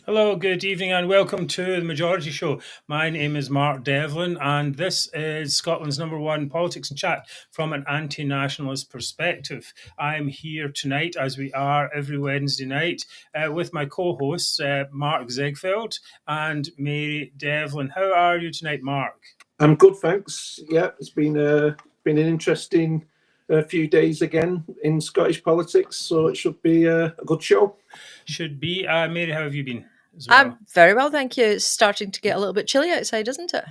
Hello, good evening, and welcome to the Majority Show. My name is Mark Devlin, and this is Scotland's #1 politics and chat from an anti-nationalist perspective. I'm here tonight, as we are every Wednesday night, with my co-hosts Mark Ziegfeld and Mhairi Devlin. How are you tonight, Mark? I'm good, thanks. Yeah, it's been an interesting few days again in Scottish politics, so it should be a good show. Should be. Mhairi, how have you been as well? I'm very well, thank you. It's starting to get a little bit chilly outside, isn't it?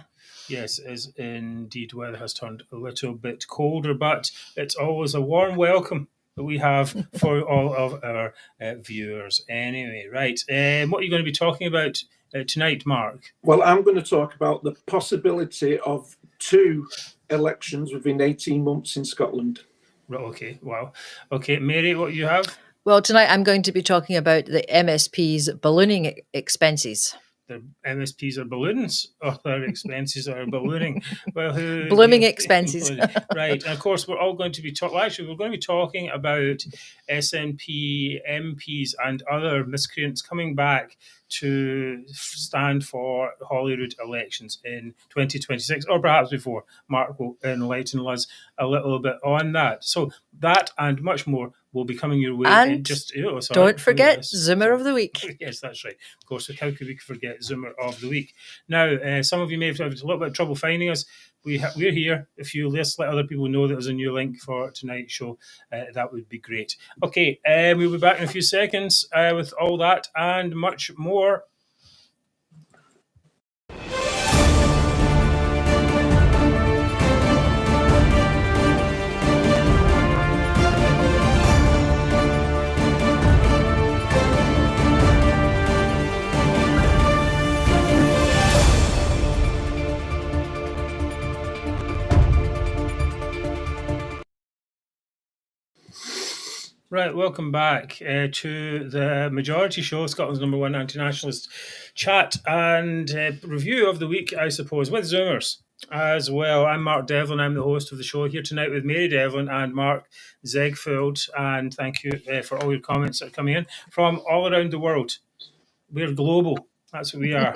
Yes, as indeed weather has turned a little bit colder, but it's always a warm welcome that we have for all of our viewers. Anyway, right. What are you going to be talking about tonight, Mark? Well, I'm going to talk about the possibility of 2 elections within 18 months in Scotland. Right, okay, wow. Okay, Mhairi, what you have? Well, tonight I'm going to be talking about the MSP's ballooning expenses. The MSPs are balloons, or their expenses are ballooning. Well, blooming expenses, right? And of course, we're all going to be talking. Well, actually, we're going to be talking about SNP MPs and other miscreants coming back to stand for Holyrood elections in 2026, or perhaps before. Mark will enlighten us a little bit on that. So that and much more will be coming your way. And don't forget Zoomer of the Week. Yes, that's right. Of course, how could we forget Zoomer of the Week? Now, some of you may have had a little bit of trouble finding us. We're here. If you just let other people know that there's a new link for tonight's show, that would be great. Okay, we'll be back in a few seconds with all that and much more. Right, welcome back to the Majority Show, Scotland's #1 anti-nationalist chat and review of the week, I suppose, with Zoomers as well. I'm Mark Devlin. I'm the host of the show here tonight with Mhairi Devlin and Mark Ziegfeld. And thank you for all your comments that are coming in from all around the world. We're global. That's what we are.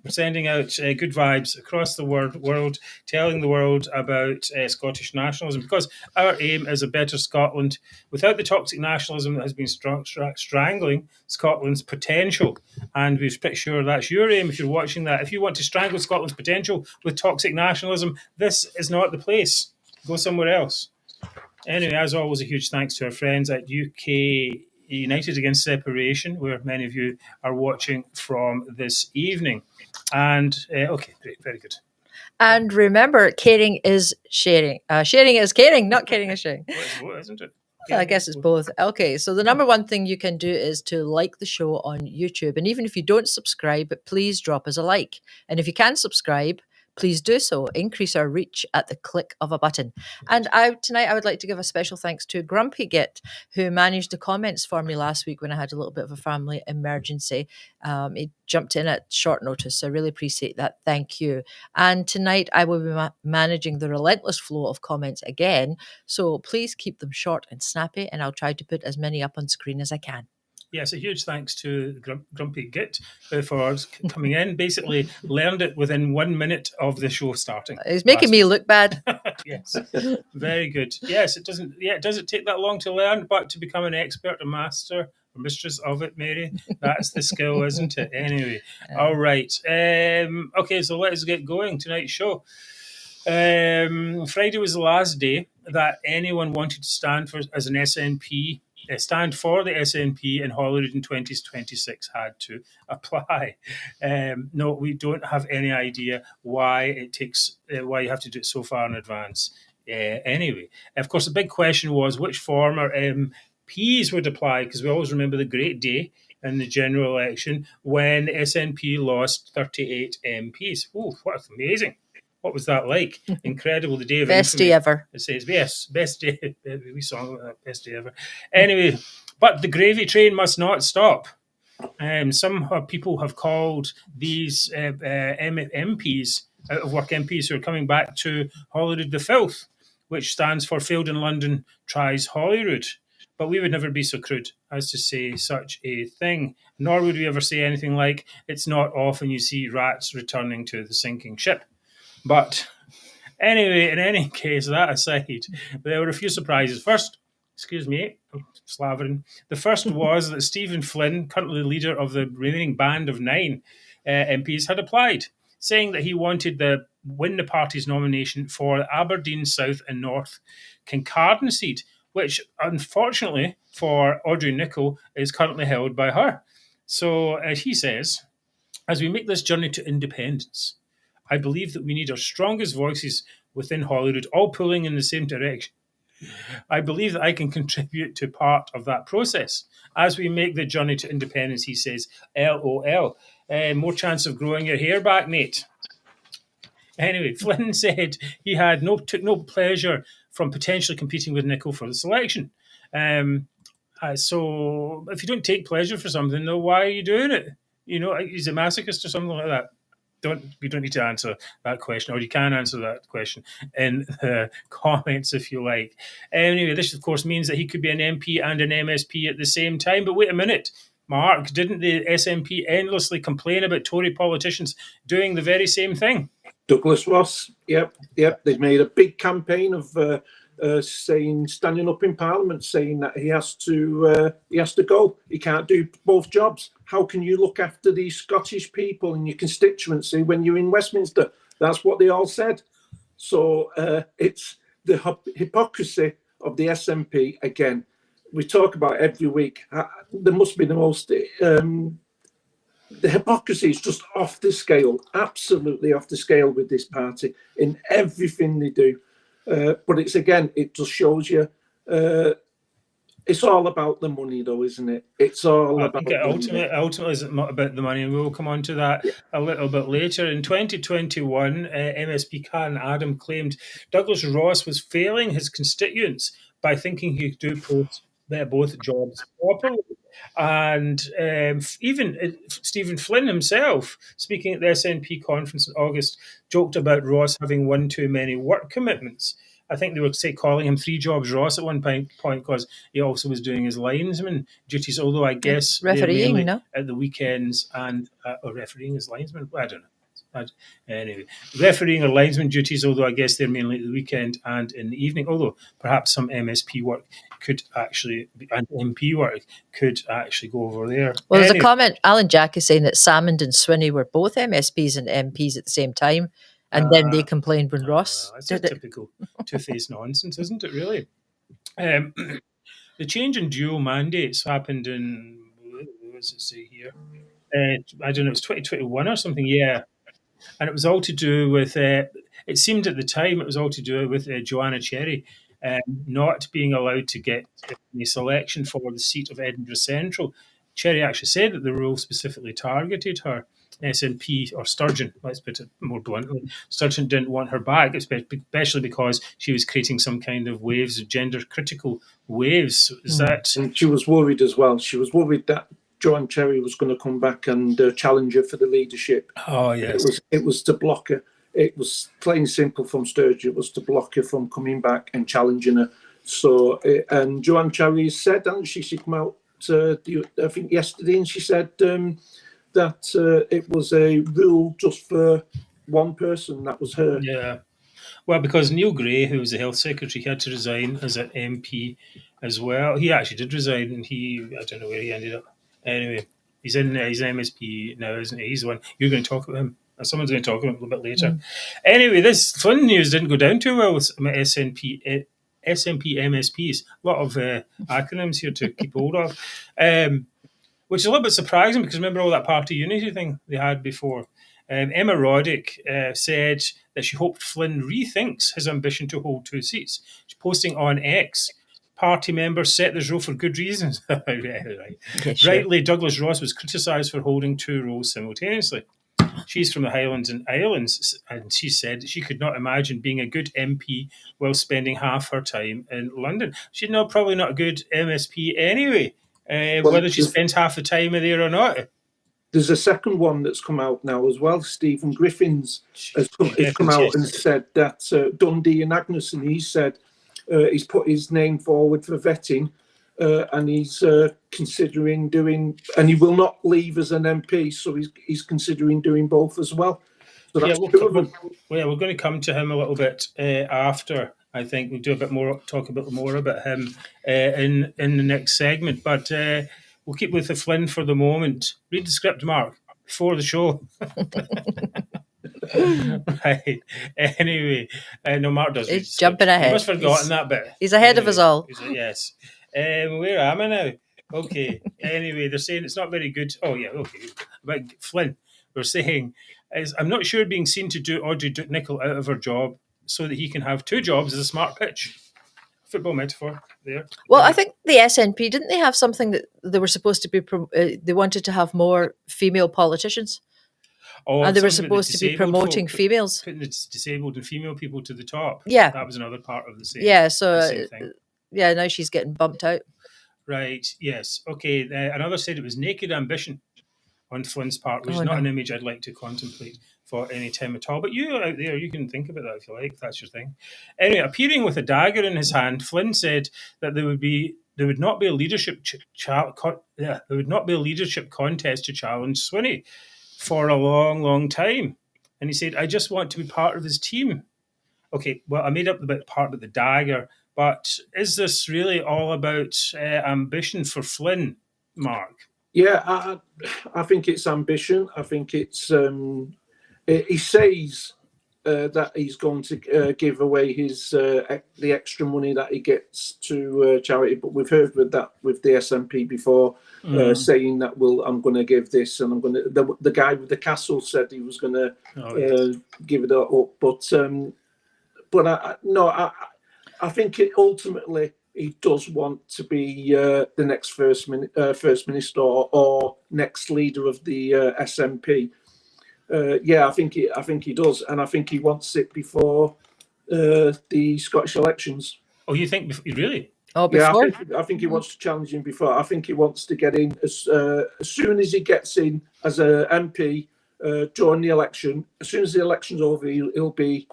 We're sending out good vibes across the world, telling the world about Scottish nationalism, because our aim is a better Scotland without the toxic nationalism that has been strangling Scotland's potential. And we're pretty sure that's your aim if you're watching that. If you want to strangle Scotland's potential with toxic nationalism, this is not the place. Go somewhere else. Anyway, as always, a huge thanks to our friends at UK United Against Separation, where many of you are watching from this evening. And, okay, great, very good. And remember, caring is sharing. Sharing is caring, not caring is sharing. What, isn't it? I guess it's both. Okay, so the #1 thing you can do is to like the show on YouTube. And even if you don't subscribe, please drop us a like. And if you can subscribe, please do so. Increase our reach at the click of a button. And tonight I would like to give a special thanks to Grumpy Git, who managed the comments for me last week when I had a little bit of a family emergency. He jumped in at short notice, so I really appreciate that. Thank you. And tonight I will be managing the relentless flow of comments again, so please keep them short and snappy, and I'll try to put as many up on screen as I can. Yes, a huge thanks to Grumpy Git for coming in. Basically, learned it within 1 minute of the show starting. It's making me look bad. Yes, very good. Yes, it doesn't. Yeah, it doesn't take that long to learn, but to become an expert, a master, or mistress of it, Mhairi, that's the skill, isn't it? Anyway, all right. Okay, so let's get going. Tonight's show. Friday was the last day that anyone wanted to stand for as an SNP. Stand for the SNP in Holyrood in 2026 had to apply. No, we don't have any idea why it takes, why you have to do it so far in advance. Anyway, of course, the big question was which former MPs would apply, because we always remember the great day in the general election when SNP lost 38 MPs. Oh, what's amazing. What was that like? Incredible, the day of best infamy. Day ever. It says, yes, best day. We song that, best day ever. Anyway, but the gravy train must not stop. Some people have called these MPs, out of work MPs, who are coming back to Holyrood the Filth, which stands for Failed in London Tries Holyrood. but we would never be so crude as to say such a thing. Nor would we ever say anything like, it's not often you see rats returning to the sinking ship. But anyway, in any case, that aside, there were a few surprises. First, excuse me, slavering. The first was that Stephen Flynn, currently the leader of the remaining band of 9 MPs, had applied, saying that he wanted to win the party's nomination for the Aberdeen South and North Kincardine seat, which unfortunately for Audrey Nicholl is currently held by her. So, as he says, as we make this journey to independence, I believe that we need our strongest voices within Holyrood, all pulling in the same direction. I believe that I can contribute to part of that process. As we make the journey to independence, he says, LOL. More chance of growing your hair back, mate. Anyway, Flynn said he had took no pleasure from potentially competing with Nicholl for the selection. So if you don't take pleasure for something, though, why are you doing it? You know, he's a masochist or something like that. You don't need to answer that question, or you can answer that question in the comments if you like. Anyway, this of course means that he could be an MP and an MSP at the same time. But wait a minute, Mark, didn't the SNP endlessly complain about Tory politicians doing the very same thing? Douglas Ross, yep. They've made a big campaign of standing up in Parliament, saying that he has to go. He can't do both jobs. How can you look after these Scottish people in your constituency when you're in Westminster? That's what they all said. So it's the hypocrisy of the SNP again. We talk about every week. There must be the most. The hypocrisy is just off the scale, absolutely off the scale with this party in everything they do. But it just shows you it's all about the money, though, isn't it? It's all about the money. Ultimately, it's not about the money, and we will come on to that a little bit later. In 2021, MSP Karen Adam claimed Douglas Ross was failing his constituents by thinking he could do both jobs properly. And even Stephen Flynn himself, speaking at the SNP conference in August, joked about Ross having one too many work commitments. I think they were calling him 3 jobs Ross at one point because he also was doing his linesman duties, although I guess refereeing, no? at the weekends and or refereeing his linesman. I don't know. Anyway, refereeing or linesman duties, although I guess they're mainly at the weekend and in the evening, although perhaps some MSP work could actually, and MP work could actually go over there. Well, there's a comment, Alan Jack is saying that Salmond and Swinney were both MSPs and MPs at the same time, and then they complained when Ross did it. Typical two-faced nonsense, isn't it, really? The change in dual mandates happened in, what does it say here? I don't know, it was 2021 or something, yeah. And it was all to do with, it seemed at the time, it was all to do with Joanna Cherry not being allowed to get any selection for the seat of Edinburgh Central. Cherry actually said that the rule specifically targeted her. SNP, or Sturgeon, let's put it more bluntly, Sturgeon didn't want her back, especially because she was creating some kind of waves, of gender-critical waves. Is that? And she was worried as well. She was worried that Joanne Cherry was going to come back and challenge her for the leadership. Oh, yes. It was to block her. It was plain and simple from Sturgeon. It was to block her from coming back and challenging her. So, and Joanne Cherry said, hasn't she? She came out, I think, yesterday, and she said that it was a rule just for one person. That was her. Yeah. Well, because Neil Gray, who was the health secretary, he had to resign as an MP as well. He actually did resign, and I don't know where he ended up. Anyway, he's an MSP now, isn't he? He's the one. You're going to talk about him. Someone's going to talk about him a little bit later. Anyway, this Flynn news didn't go down too well with SNP MSPs. A lot of acronyms here to keep hold of. Which is a little bit surprising because remember all that party unity thing they had before. Emma Roddick said that she hoped Flynn rethinks his ambition to hold 2 seats. She's posting on X, party members set this role for good reasons. Right. Yeah, sure. Rightly, Douglas Ross was criticised for holding 2 roles simultaneously. She's from the Highlands and Islands, and she said she could not imagine being a good MP while spending half her time in London. She's probably not a good MSP anyway. Whether she spends half the time there or not. There's a second one that's come out now as well. Stephen Gethins has come out and said that Dundee and Agnes, and he said he's put his name forward for vetting, and he's considering doing, and he will not leave as an MP, so he's considering doing both as well. So that's two of them. We're going to come to him a little bit after. I think we'll talk a bit more about him in the next segment. But we'll keep with the Flynn for the moment. Read the script, Mark, before the show. Right. Anyway, no, Mark does. He's jumping ahead. I must have forgotten that bit. He's ahead of us all. Yes. Where am I now? Okay. Anyway, they're saying it's not very good. Oh, yeah. Okay. About Flynn, we're saying, I'm not sure being seen to do Audrey Nicholl out of her job so that he can have two jobs is a smart pitch. Football metaphor there. Well, I think the SNP, didn't they have something that they were supposed to be, they wanted to have more female politicians? Oh, and they were supposed to be promoting females. Putting the disabled and female people to the top. Yeah. That was another part of the same, same thing. Yeah, now she's getting bumped out. Right, yes. Okay, another said it was naked ambition on Flynn's part, which is not an image I'd like to contemplate for any time at all. But you out there, you can think about that if you like, if that's your thing. Anyway, appearing with a dagger in his hand, Flynn said that there would not be a leadership contest to challenge Swinney for a long, long time. And he said, I just want to be part of his team. Okay, well, I made up the bit part about the dagger, but is this really all about ambition for Flynn, Mark? Yeah, I think it's ambition. I think it's, he says that he's going to give away the extra money that he gets to charity, but we've heard with the SNP before, saying that, well, I'm going to give this, and I'm going to. The guy with the castle said he was going to give it up, but I think ultimately he does want to be the next first minister or next leader of the SNP. I think he does, and I think he wants it before the Scottish elections. Oh, you think really? Oh, before? Yeah, I think he wants to challenge him before. I think he wants to get in as soon as he gets in as a MP during the election. As soon as the election's over, he'll be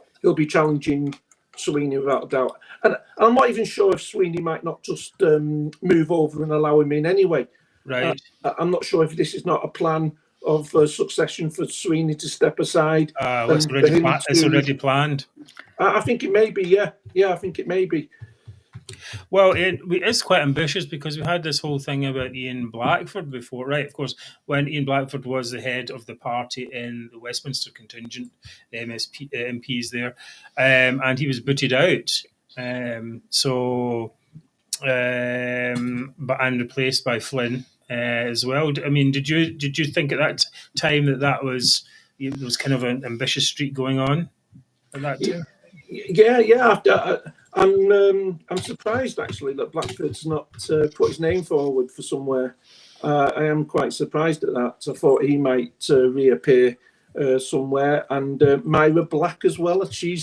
challenging Sweeney without a doubt. And I'm not even sure if Sweeney might not just move over and allow him in anyway. Right. I'm not sure if this is not a plan of succession for Sweeney to step aside. It's already planned. I think it may be, yeah. Yeah, I think it may be. Well, it is quite ambitious because we had this whole thing about Ian Blackford before, right? Of course, when Ian Blackford was the head of the party in the Westminster contingent, the MPs there, and he was booted out. And replaced by Flynn as well. I mean, did you think at that time that was kind of an ambitious streak going on at that time? Yeah. I'm surprised actually that Blackford's not put his name forward for somewhere. I am quite surprised at that. I thought he might reappear somewhere, and Myra Black as well. She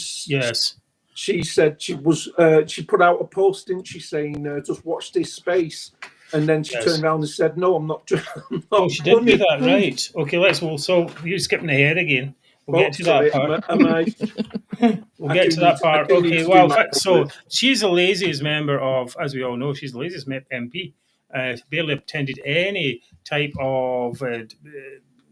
said she put out a post, didn't she, saying just watch this space, and then she turned around and said, "No, I'm not." Oh, she did do that, right? Okay, so you're skipping ahead again. We'll get to that part. We'll get to that part. Okay, well, so she's the laziest member of, as we all know, she's the laziest MP. Barely attended any type of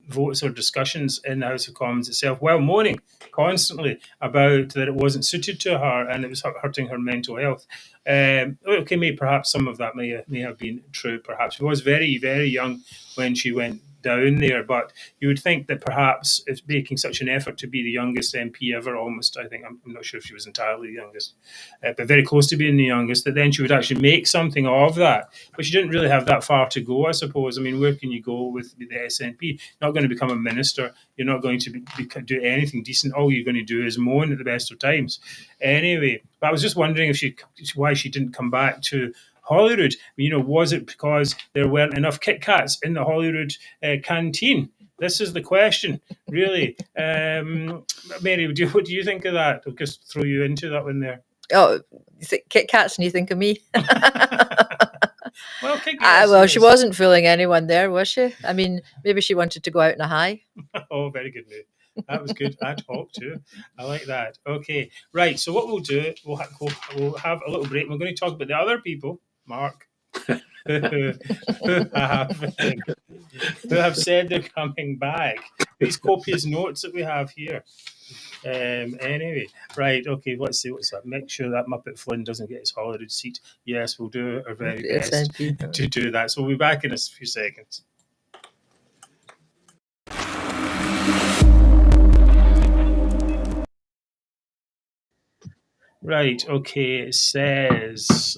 votes or discussions in the House of Commons itself, while moaning constantly about that it wasn't suited to her and it was hurting her mental health. Maybe perhaps some of that may have been true. Perhaps she was very, very young when she went down there, but you would think that perhaps it's making such an effort to be the youngest MP ever, almost. I think I'm not sure if she was entirely the youngest, but very close to being the youngest, that then she would actually make something of that. But she didn't really have that far to go, I suppose. I mean, where can you go with the SNP? You're not going to become a minister. You're not going to do anything decent. All you're going to do is moan at the best of times. Anyway, but I was just wondering why she didn't come back to Holyrood. Was it because there weren't enough Kit Kats in the Holyrood canteen? This is the question, really. Mary, what do you think of that? I'll just throw you into that one there. Oh, you think Kit Kats and you think of me? Well, Kit Kats. She wasn't fooling anyone there, was she? I mean, maybe she wanted to go out in a high. Oh, very good move. That was good. Ad hoc too. I like that. Okay, right. So what we'll do, we'll have a little break. We're going to talk about the other people, Mark, who have said they're coming back. These copious notes that we have here. Anyway, right, okay, let's see what's that. Make sure that Muppet Flynn doesn't get his Holyrood seat. Yes, we'll do our very best SNP. to do that. So we'll be back in a few seconds. Right, okay, it says,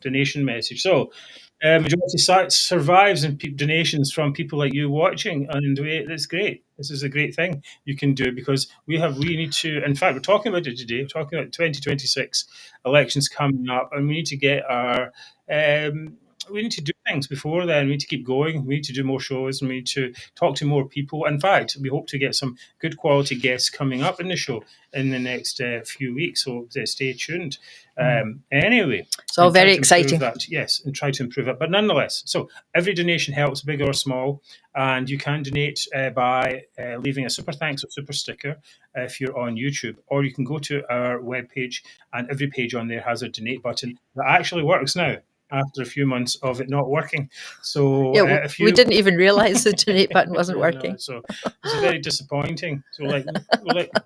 donation message. So, majority survives in donations from people like you watching, and that's great. This is a great thing you can do, because we need to, in fact, we're talking about it today, we're talking about 2026 elections coming up, and we need to get our, we need to do things before then. We need to keep going. We need to do more shows, and we need to talk to more people. In fact, we hope to get some good quality guests coming up in the show in the next few weeks, so stay tuned. Anyway, it's all very exciting. Yes, and try to improve it. But nonetheless, so every donation helps, big or small, and you can donate by leaving a super thanks or super sticker if you're on YouTube, or you can go to our webpage, and every page on there has a donate button that actually works now, after a few months of it not working. So yeah, we didn't even realize the donate button wasn't working. No, so it's very disappointing. So we're like,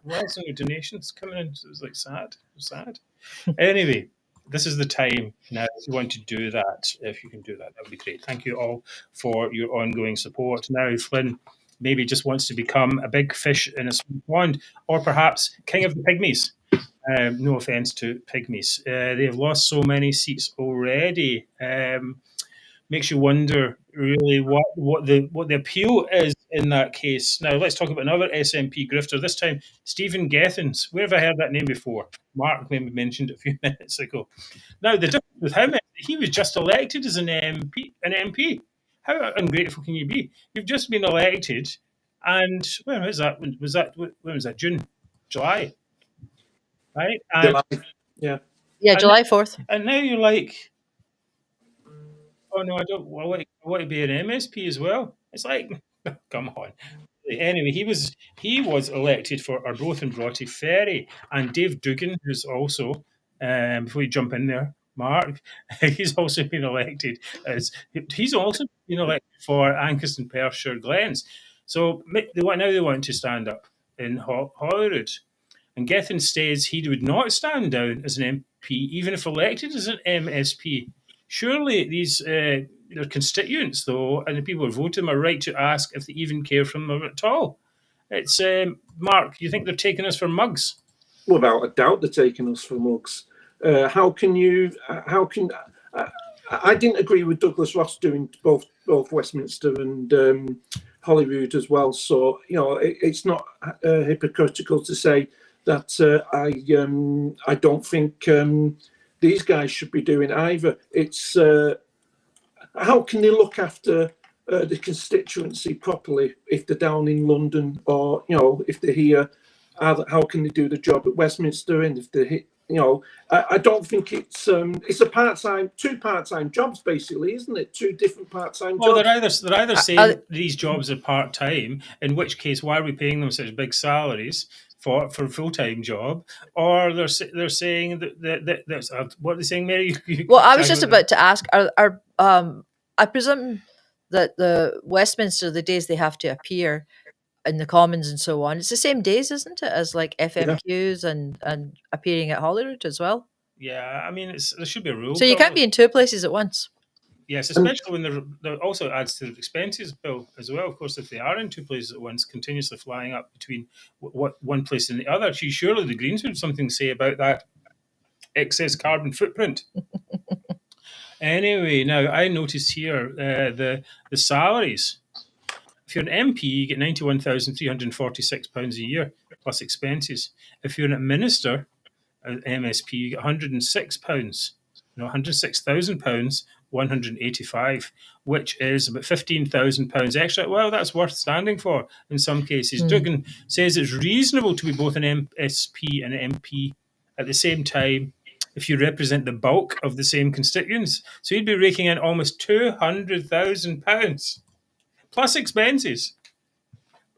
why isn't there donations coming in? It was like sad. Anyway, this is the time now. If you want to do that, if you can do that, that would be great. Thank you all for your ongoing support. Now, Flynn maybe just wants to become a big fish in a small pond, or perhaps king of the pygmies. No offence to pygmies. They have lost so many seats already. Makes you wonder really what the appeal is in that case. Now let's talk about another SNP grifter. This time, Stephen Gethins. Where have I heard that name before? Mark maybe mentioned it a few minutes ago. Now the difference with him is he was just elected as an MP. How ungrateful can you be? You've just been elected, and when was that? When was that? June, July. Right? And, July. Yeah, July 4th. And now you're like, oh no, I don't. I want to be an MSP as well. It's like, come on. Anyway, he was elected for Arbroath and Broughty Ferry, and Dave Doogan, who's also, before you jump in there, Mark, he's also been elected for Angus and Perthshire Glens. So they want to stand up in Holyrood. And Gethins says he would not stand down as an MP, even if elected as an MSP. Surely these their constituents, though, and the people who vote them are right to ask if they even care for them at all. It's Mark, you think they're taking us for mugs? Without a doubt, they're taking us for mugs. I didn't agree with Douglas Ross doing both Westminster and Holyrood as well. So it's not hypocritical to say that I don't think these guys should be doing either. It's how can they look after the constituency properly if they're down in London, or if they're here? How can they do the job at Westminster? And if they're I don't think it's a two part-time jobs basically, isn't it? Two different part-time jobs. Well, they're either saying these jobs are part-time, in which case why are we paying them such big salaries for a full-time job, or they're saying that what are they saying, Mhairi? Well, I was just about to ask, are I presume that the Westminster, the days they have to appear in the Commons and so on, it's the same days, isn't it, as like FMQs and appearing at Holyrood as well? Yeah, I mean, there should be a rule. So you can't be in two places at once. Yes, especially when there also adds to the expenses bill as well. Of course, if they are in two places at once, continuously flying up between one place and the other, surely the Greens would have something to say about that excess carbon footprint. Anyway, now I noticed here the salaries. If you're an MP, you get £91,346 a year plus expenses. If you're a minister, an MSP, you get £106. £106,000, 185, which is about £15,000 extra. Well, that's worth standing for in some cases. Doogan says it's reasonable to be both an MSP and an MP at the same time if you represent the bulk of the same constituents. So you'd be raking in almost £200,000 plus expenses.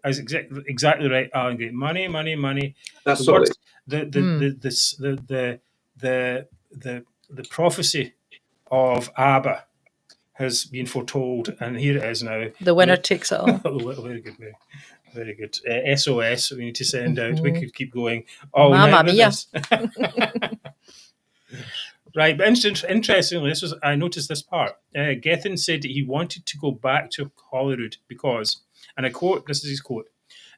That's exactly right, Alan. Great money. That's all. the prophecy of Abba has been foretold, and here it is now. The winner takes it all. Very good movie. Very good. SOS we need to send out. We could keep going. Mamma with mia. this. Right, but interestingly, I noticed this part. Gethins said that he wanted to go back to Holyrood because, and I quote, this is his quote,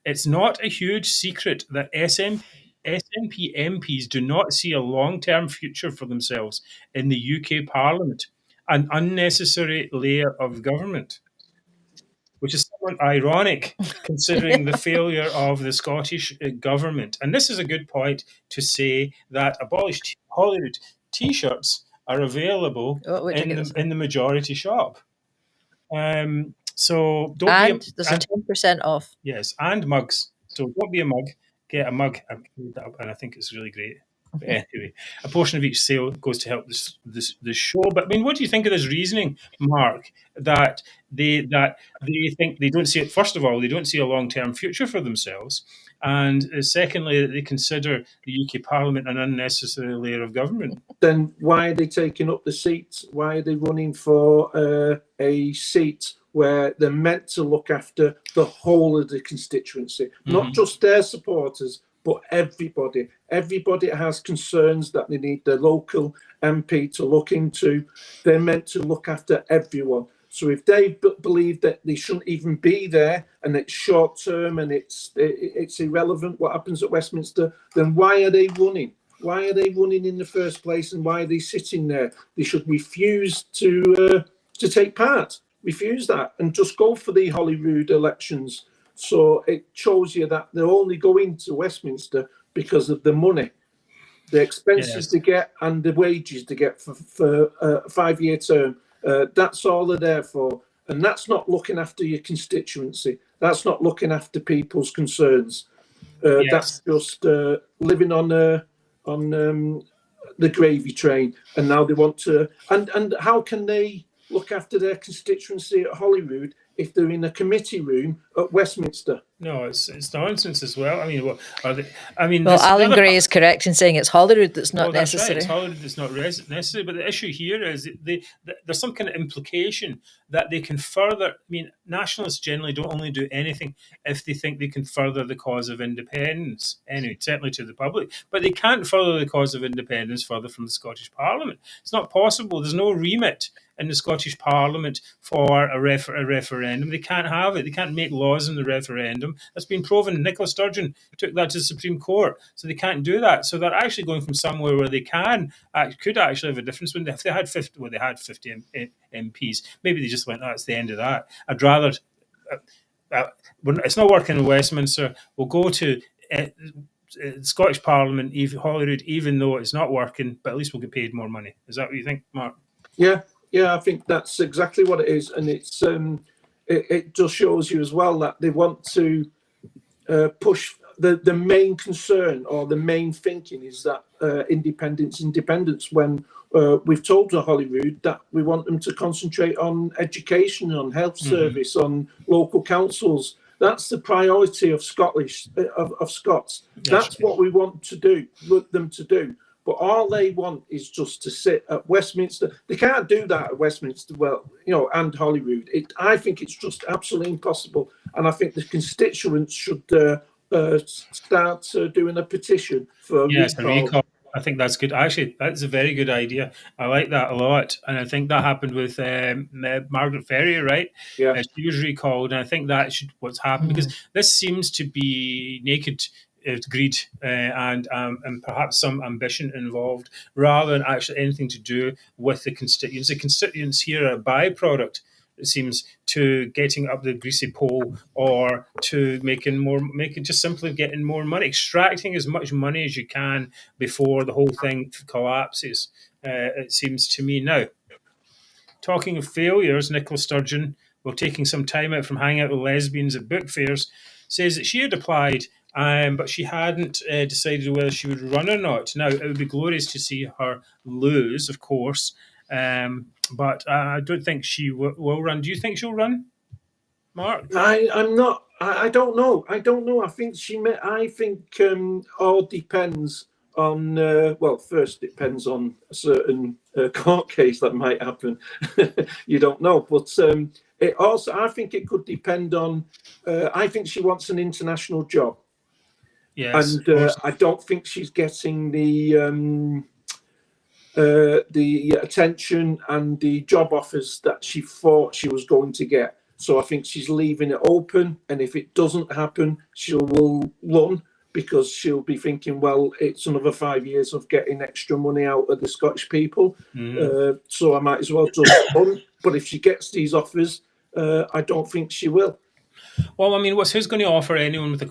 "It's not a huge secret that SNP MPs do not see a long-term future for themselves in the UK Parliament, an unnecessary layer of government," which is somewhat ironic considering the failure of the Scottish government. And this is a good point to say that abolished Holyrood T-shirts are available in the majority shop. So don't and be there's a 10% off. Yes, and mugs. So don't be a mug. Get a mug. I've made that up, and I think it's really great. But anyway, a portion of each sale goes to help this show. But I mean, what do you think of this reasoning, Mark? That they think they don't see it. First of all, they don't see a long-term future for themselves, and secondly, that they consider the UK Parliament an unnecessary layer of government. Then why are they taking up the seats? Why are they running for a seat where they're meant to look after the whole of the constituency, not just their supporters, but everybody. Everybody has concerns that they need their local MP to look into. They're meant to look after everyone. So if they believe that they shouldn't even be there and it's short term and it's irrelevant what happens at Westminster, then why are they running? Why are they running in the first place, and why are they sitting there? They should refuse to take part. Refuse that and just go for the Holyrood elections. So it shows you that they're only going to Westminster because of the money, the expenses to get, and the wages to get for a 5-year term. That's all they're there for. And that's not looking after your constituency. That's not looking after people's concerns. That's just living on the gravy train. And now they want to. And how can they look after their constituency at Holyrood if they're in a committee room at Westminster? No, it's nonsense as well. I mean, what are they? I mean, well, Alan Gray is correct in saying it's Holyrood that's not necessary. Right. It's Holyrood that's not necessary. But the issue here is that there's some kind of implication that they can further. I mean, nationalists generally don't only do anything if they think they can further the cause of independence. Anyway, certainly to the public, but they can't further the cause of independence further from the Scottish Parliament. It's not possible. There's no remit in the Scottish Parliament for a referendum. They can't have it. They can't make laws in the referendum. That's been proven. Nicola Sturgeon took that to the Supreme Court, so they can't do that. So they're actually going from somewhere where they could actually have a difference. When if they had 50, they had 50 MPs. Maybe they just went, that's the end of that. I'd rather. It's not working in Westminster. We'll go to Scottish Parliament, Holyrood, even though it's not working, but at least we'll get paid more money. Is that what you think, Mark? Yeah, I think that's exactly what it is, and it's it just shows you as well that they want to push the main concern, or the main thinking is that independence. When we've told the Holyrood that we want them to concentrate on education, on health service, on local councils. That's the priority of Scots. That's what we want them to do. But all they want is just to sit at Westminster. They can't do that at Westminster, and Holyrood. I think it's just absolutely impossible. And I think the constituents should start doing a petition for a recall. I think that's good. Actually, that's a very good idea. I like that a lot. And I think that happened with Margaret Ferrier, right? Yeah. She was recalled. And I think that should what's happened, because this seems to be naked greed and perhaps some ambition involved, rather than actually anything to do with the constituents. The constituents here are a byproduct, it seems, to getting up the greasy pole, or to making just simply getting more money, extracting as much money as you can before the whole thing collapses. It seems to me now. Talking of failures, Nicola Sturgeon, while taking some time out from hanging out with lesbians at book fairs, says that she had applied, but she hadn't decided whether she would run or not. Now, it would be glorious to see her lose, of course, but I don't think she will run. Do you think she'll run, Mark? I'm not. I don't know. I think she may. I think all depends on. First, it depends on certain court case that might happen. You don't know, but it also, I think it could depend on. I think she wants an international job. Yes, And I don't think she's getting the attention and the job offers that she thought she was going to get. So I think she's leaving it open, and if it doesn't happen, she will run, because she'll be thinking, well, it's another 5 years of getting extra money out of the Scottish people. So I might as well just run. But if she gets these offers, I don't think she will. Well, I mean, who's going to offer anyone with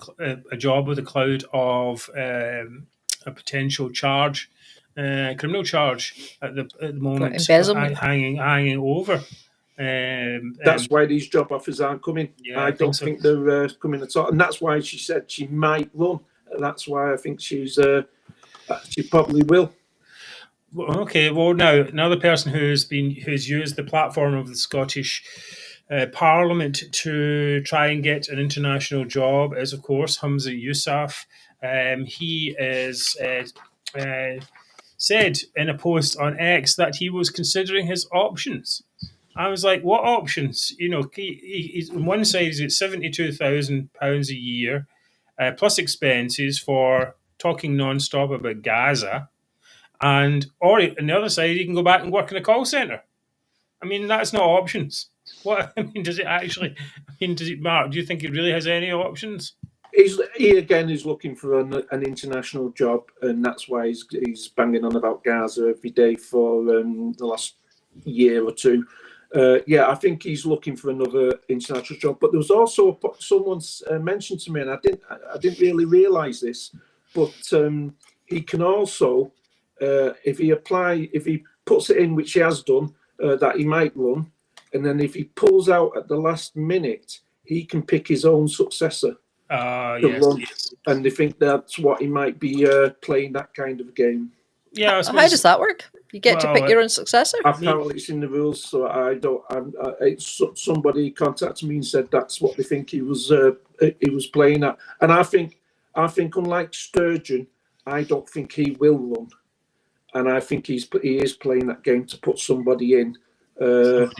a job with a cloud of a potential charge, criminal charge at the moment, embezzlement, hanging over? That's why these job offers aren't coming. Yeah, I don't think they're coming at all, and that's why she said she might run. That's why I think she probably will. Okay, well, now another person who's used the platform of the Scottish Parliament to try and get an international job is, of course, Humza Yousaf. He is said in a post on X that he was considering his options. I was like, what options? You know, he's on one side he's at £72,000 a year, plus expenses for talking non-stop about Gaza, or on the other side he can go back and work in a call centre. I mean, that's not options. What I mean, does it actually? I mean, Mark? Do you think it really has any options? He again is looking for an international job, and that's why he's banging on about Gaza every day for the last year or two. I think he's looking for another international job. But there was also someone mentioned to me, and I didn't really realise this, but he can also, if he puts it in, which he has done, that he might run, and then if he pulls out at the last minute, he can pick his own successor. Yes. And they think that's what he might be playing, that kind of game. Yeah. How does that work? You get to pick your own successor? Apparently, it's in the rules, so I don't. Somebody contacted me and said that's what they think he was playing at, and I think unlike Sturgeon, I don't think he will run, and I think he is playing that game to put somebody in. To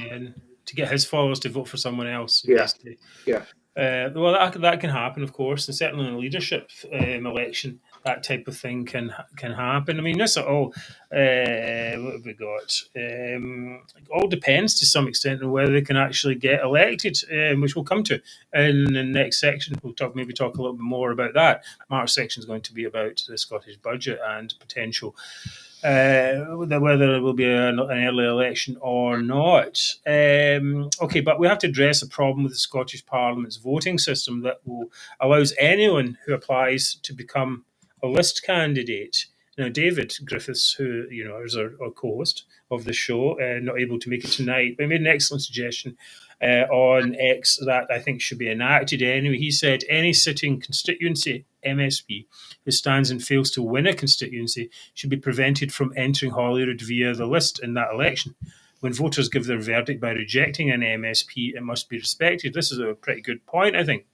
get his followers to vote for someone else. Basically. Yeah. Well, that can happen, of course, and certainly in a leadership election, that type of thing can happen. I mean, this all what have we got? It all depends to some extent on whether they can actually get elected, which we'll come to in the next section. We'll talk a little bit more about that. Mark's section is going to be about the Scottish budget and potential. Whether it will be an early election or not. Okay, but we have to address a problem with the Scottish Parliament's voting system that allows anyone who applies to become a list candidate. Now, David Griffiths, who is our co-host of the show, not able to make it tonight, but he made an excellent suggestion on X that I think should be enacted anyway. He said any sitting constituency MSP who stands and fails to win a constituency should be prevented from entering Holyrood via the list in that election. When voters give their verdict by rejecting an MSP, it must be respected. This is a pretty good point, I think.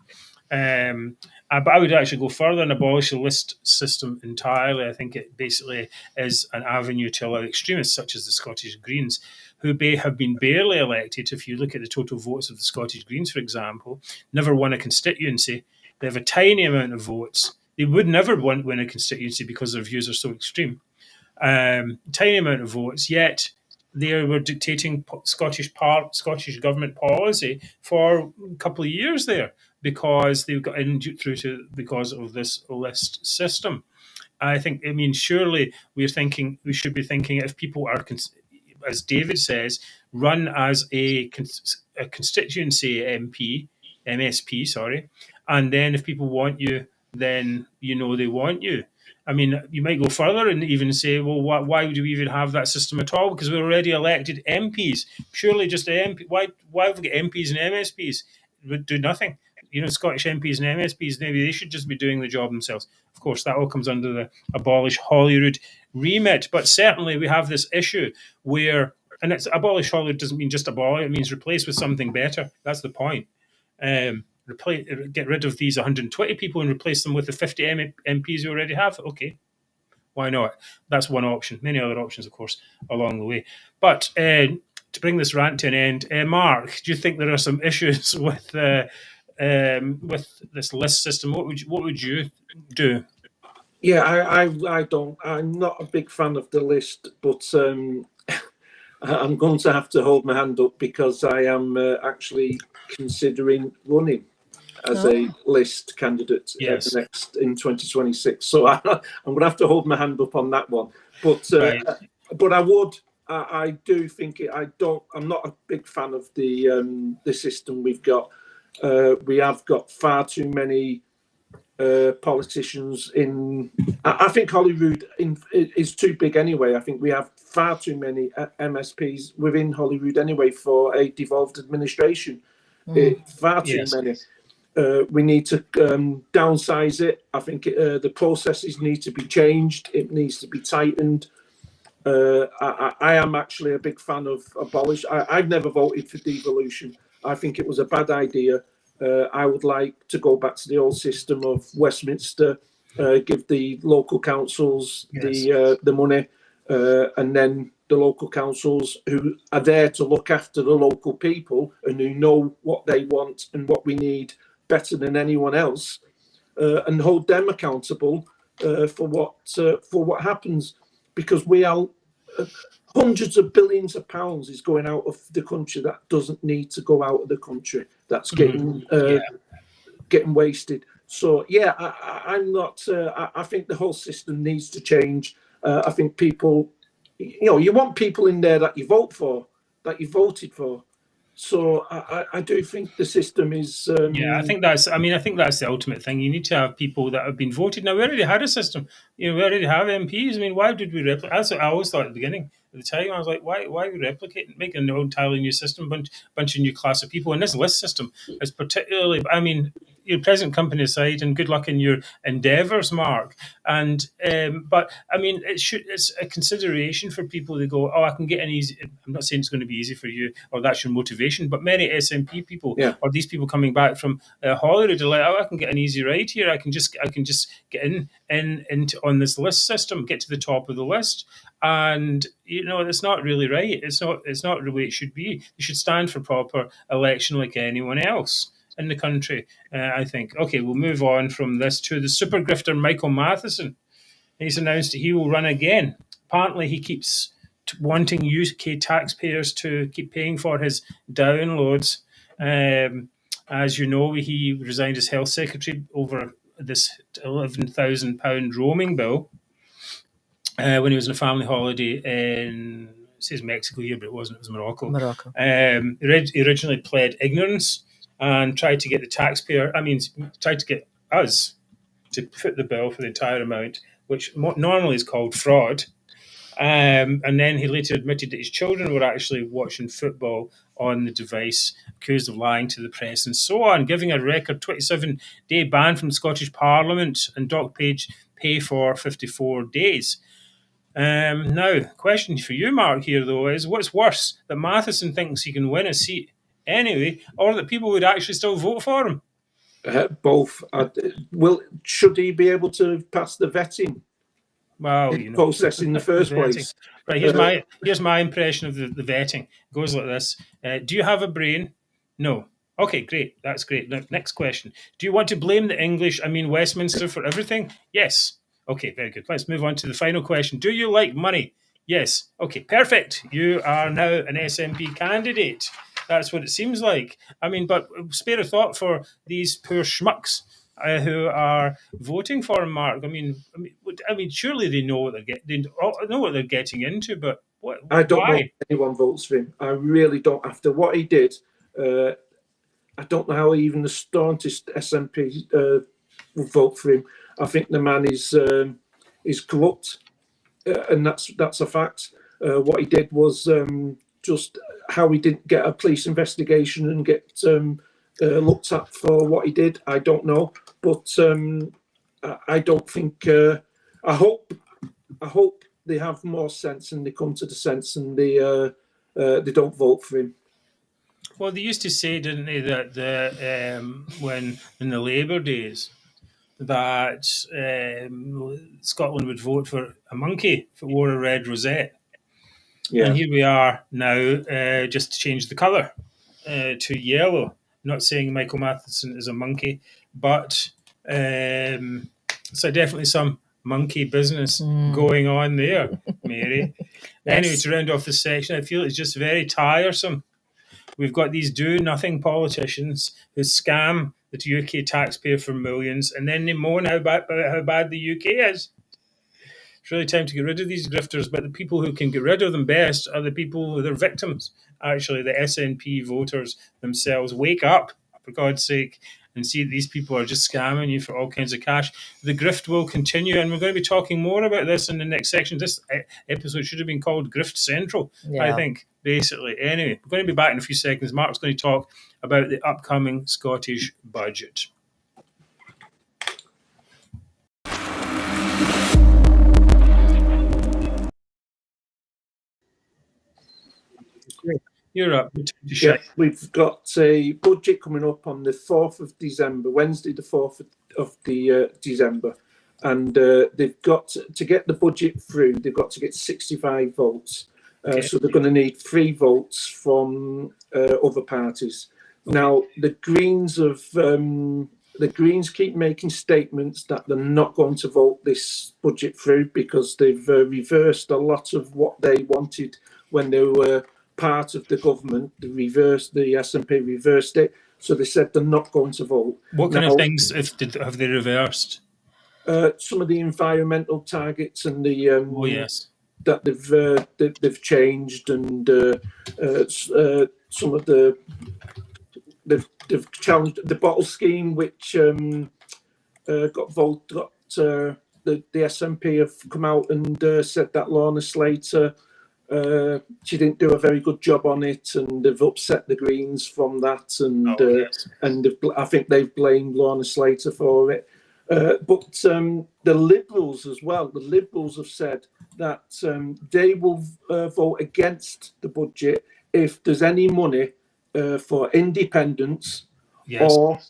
But I would actually go further and abolish the list system entirely. I think it basically is an avenue to allow extremists such as the Scottish Greens, who have been barely elected. If you look at the total votes of the Scottish Greens, for example, never won a constituency. They have a tiny amount of votes. They would never win a constituency because their views are so extreme. Tiny amount of votes, yet they were dictating Scottish government policy for a couple of years there because they've got in because of this list system. I mean, surely we should be thinking if people are, as David says, run as a constituency MSP, and then if people want you, then they want you. I mean, you might go further and even say, well, why would we even have that system at all? Because we're already elected MPs. Surely just the MP. Why have we got MPs and MSPs? Would do nothing. Scottish MPs and MSPs, maybe they should just be doing the job themselves. Of course, that all comes under the abolish Holyrood remit. But certainly we have this issue where, and it's abolish Holyrood doesn't mean just abolish, it means replace with something better. That's the point. Get rid of these 120 people and replace them with the 50 MPs you already have. Okay, Why not? That's one option. Many other options, of course, along the way. But to bring this rant to an end, Mark, do you think there are some issues with this list system? What would you do? Yeah, I don't. I'm not a big fan of the list, but I'm going to have to hold my hand up because I am actually considering running as a list candidate Yes. next in 2026. So I'm going to have to hold my hand up on that one. But Right. but I would. I do think it. I'm not a big fan of the system we've got. We have got far too many politicians in. I think Holyrood is too big anyway. I think we have far too many MSPs within Holyrood anyway for a devolved administration. Far too many. We need to downsize it. I think the processes need to be changed. It needs to be tightened. I am actually a big fan of abolish. I've never voted for devolution. I think it was a bad idea. I would like to go back to the old system of Westminster, give the local councils the money, and then the local councils who are there to look after the local people and who know what they want and what we need better than anyone else, and hold them accountable for what happens, because we are hundreds of billions of pounds is going out of the country that doesn't need to go out of the country. That's getting wasted. So yeah, I'm not. I think the whole system needs to change. I think people, you want people in there that you vote for, that you voted for. So I do think the system is. I think that's the ultimate thing. You need to have people that have been voted. Now we already had a system. We already have MPs. I mean, why did we replicate? That's what I always thought at the beginning. At the time, I was like, why we replicate, make an entirely new system, bunch of new class of people. And this list system is particularly. I mean, your present company aside, and good luck in your endeavours, Mark. And but I mean, it's a consideration for people to go, oh, I can get an easy. I'm not saying it's going to be easy for you, or that's your motivation. But many SNP people, or these people coming back from Holyrood, are like, oh, I can get an easy ride here. I can just get into on this list system, get to the top of the list. And it's not really right. It's not the way it should be. You should stand for proper election like anyone else in the country, I think. Okay, we'll move on from this to the super grifter Michael Matheson. He's announced that he will run again. Apparently, he keeps wanting UK taxpayers to keep paying for his downloads. As you know, he resigned as health secretary over this £11,000 roaming bill when he was on a family holiday in, it says Mexico here, but it wasn't. It was Morocco. He originally pled ignorance and tried to get tried to get us to foot the bill for the entire amount, which normally is called fraud. And then he later admitted that his children were actually watching football on the device, accused of lying to the press and so on, giving a record 27-day ban from the Scottish Parliament and dock pay for 54 days. Now, question for you, Mark, here, though, is what's worse, that Matheson thinks he can win a seat anyway, or that people would actually still vote for him? Both. Should he be able to pass the vetting process in the first place? Right, here's my impression of the vetting. It goes like this. Do you have a brain? No. Okay, great. That's great. Next question. Do you want to blame the English, Westminster, for everything? Yes. Okay, very good. Let's move on to the final question. Do you like money? Yes. Okay, perfect. You are now an SNP candidate. That's what it seems like. But spare a thought for these poor schmucks who are voting for him, Mark. Surely they know what they're getting. They know what they're getting into. But what? I don't know if anyone votes for him. I really don't. After what he did, I don't know how even the staunchest SNP will vote for him. I think the man is corrupt, and that's a fact. What he did was just how he didn't get a police investigation and get looked at for what he did. I don't know, but I don't think. I hope they have more sense and they come to the sense and they don't vote for him. Well, they used to say, didn't they, that when in the Labour days, that Scotland would vote for a monkey if it wore a red rosette. Yeah. And here we are now, just to change the colour to yellow. Not saying Michael Matheson is a monkey, but so definitely some monkey business going on there, Mhairi. Anyway, to round off this section, I feel it's just very tiresome. We've got these do-nothing politicians who scam the UK taxpayer for millions, and then they moan about how bad the UK is. It's really time to get rid of these grifters, but the people who can get rid of them best are the people who are victims. Actually, the SNP voters themselves. Wake up, for God's sake, and see that these people are just scamming you for all kinds of cash. The grift will continue, and we're going to be talking more about this in the next section. This episode should have been called Grift Central, I think, basically. Anyway, we're going to be back in a few seconds. Mark's going to talk about the upcoming Scottish budget. You're up. Yeah, we've got a budget coming up on the 4th of December, Wednesday the 4th of December. And they've got to get the budget through, they've got to get 65 votes. So they're going to need 3 votes from other parties. Now, the Greens keep making statements that they're not going to vote this budget through because they've reversed a lot of what they wanted when they were part of the government. The SNP reversed it, so they said they're not going to vote. What kind of things have they reversed? Some of the environmental targets and the that they've changed, and some of they've challenged the bottle scheme, which got voted. The SNP have come out and said that Lorna Slater, she didn't do a very good job on it, and they've upset the Greens from that, and I think they've blamed Lorna Slater for it. But the Liberals as well, the Liberals have said that they will vote against the budget if there's any money for independence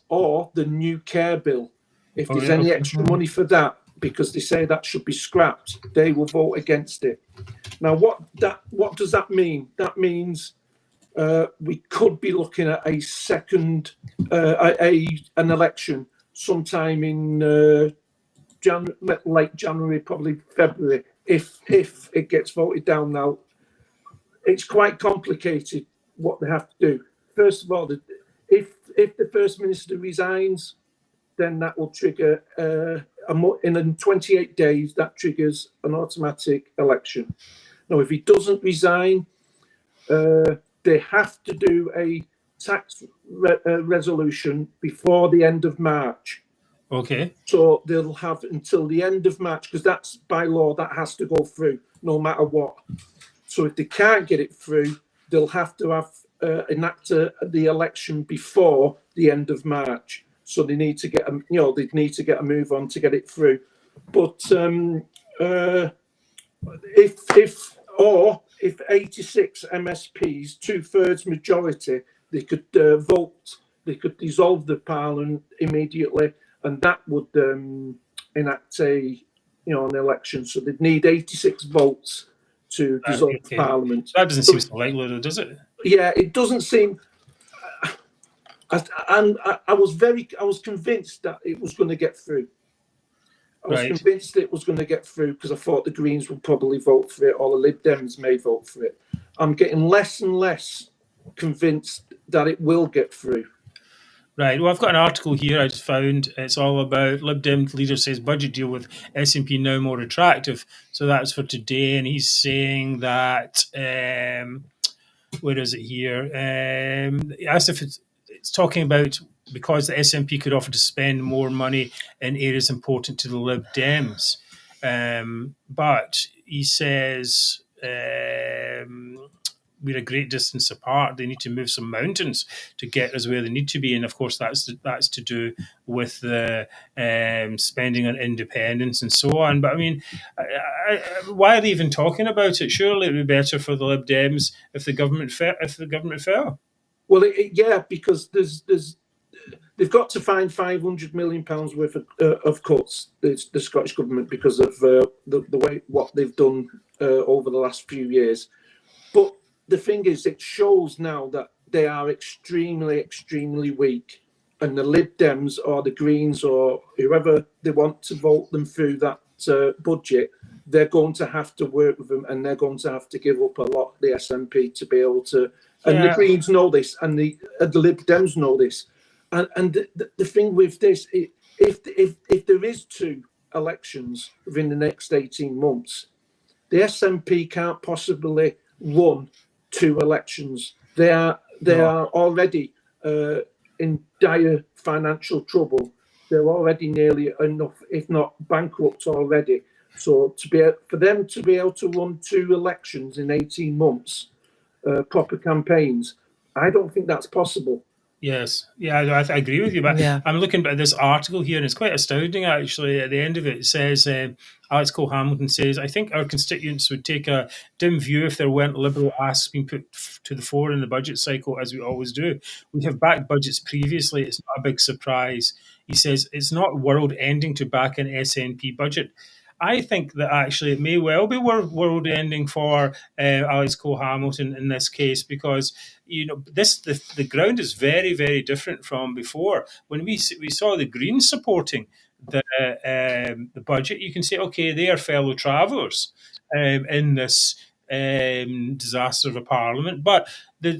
or the new care bill. If there's any extra money for that, because they say that should be scrapped, they will vote against it. Now, what does that mean? That means we could be looking at a second an election sometime in late January, probably February, if it gets voted down. Now, it's quite complicated what they have to do. First of all, if the First Minister resigns, then that will trigger in 28 days, that triggers an automatic election. Now, if he doesn't resign, they have to do a tax resolution before the end of March. Okay. So they'll have until the end of March, because that's by law, that has to go through no matter what. So if they can't get it through, they'll have to have enact the election before the end of March. So they need to get a move on to get it through. But if 86 MSPs, 2/3 majority, they could vote, they could dissolve the Parliament immediately, and that would enact an election. So they'd need 86 votes to dissolve Parliament. That doesn't seem so likely, though, does it? Yeah, it doesn't seem. I was convinced that it was going to get through. I was convinced it was going to get through because I thought the Greens would probably vote for it, or the LibDems may vote for it. I'm getting less and less convinced that it will get through. Right. Well, I've got an article here I just found. It's all about LibDem leader says budget deal with SNP now more attractive. So that's for today, and he's saying that where is it here? As if it's talking about because the SNP could offer to spend more money in areas important to the Lib Dems. But he says we're a great distance apart. They need to move some mountains to get us where they need to be. And of course, that's to do with the spending on independence and so on. But I mean, why are they even talking about it? Surely it would be better for the Lib Dems if the government fell. Well, yeah, because there's they've got to find £500 million worth of cuts, the Scottish government, because of the way what they've done over the last few years. But the thing is, it shows now that they are extremely, extremely weak. And the LibDems or the Greens or whoever they want to vote them through that budget, they're going to have to work with them, and they're going to have to give up a lot, the SNP, to be able to. And the Greens know this, and the LibDems know this. And the thing with this, if there is 2 elections within the next 18 months, the SNP can't possibly run 2 elections. They are already in dire financial trouble. They're already nearly enough, if not bankrupt already. So for them to be able to run 2 elections in 18 months, proper campaigns, I don't think that's possible. Yes, yeah, I agree with you. But I'm looking at this article here, and it's quite astounding, actually. At the end of it, it says, Alex Cole-Hamilton says, I think our constituents would take a dim view if there weren't Liberal asks being put to the fore in the budget cycle, as we always do. We have backed budgets previously. It's not a big surprise. He says, it's not world-ending to back an SNP budget. I think that actually it may well be world-ending for Alex Cole-Hamilton in this case, because the ground is very, very different from before. When we saw the Greens supporting the budget, you can say, okay, they are fellow travellers in this disaster of a parliament, but the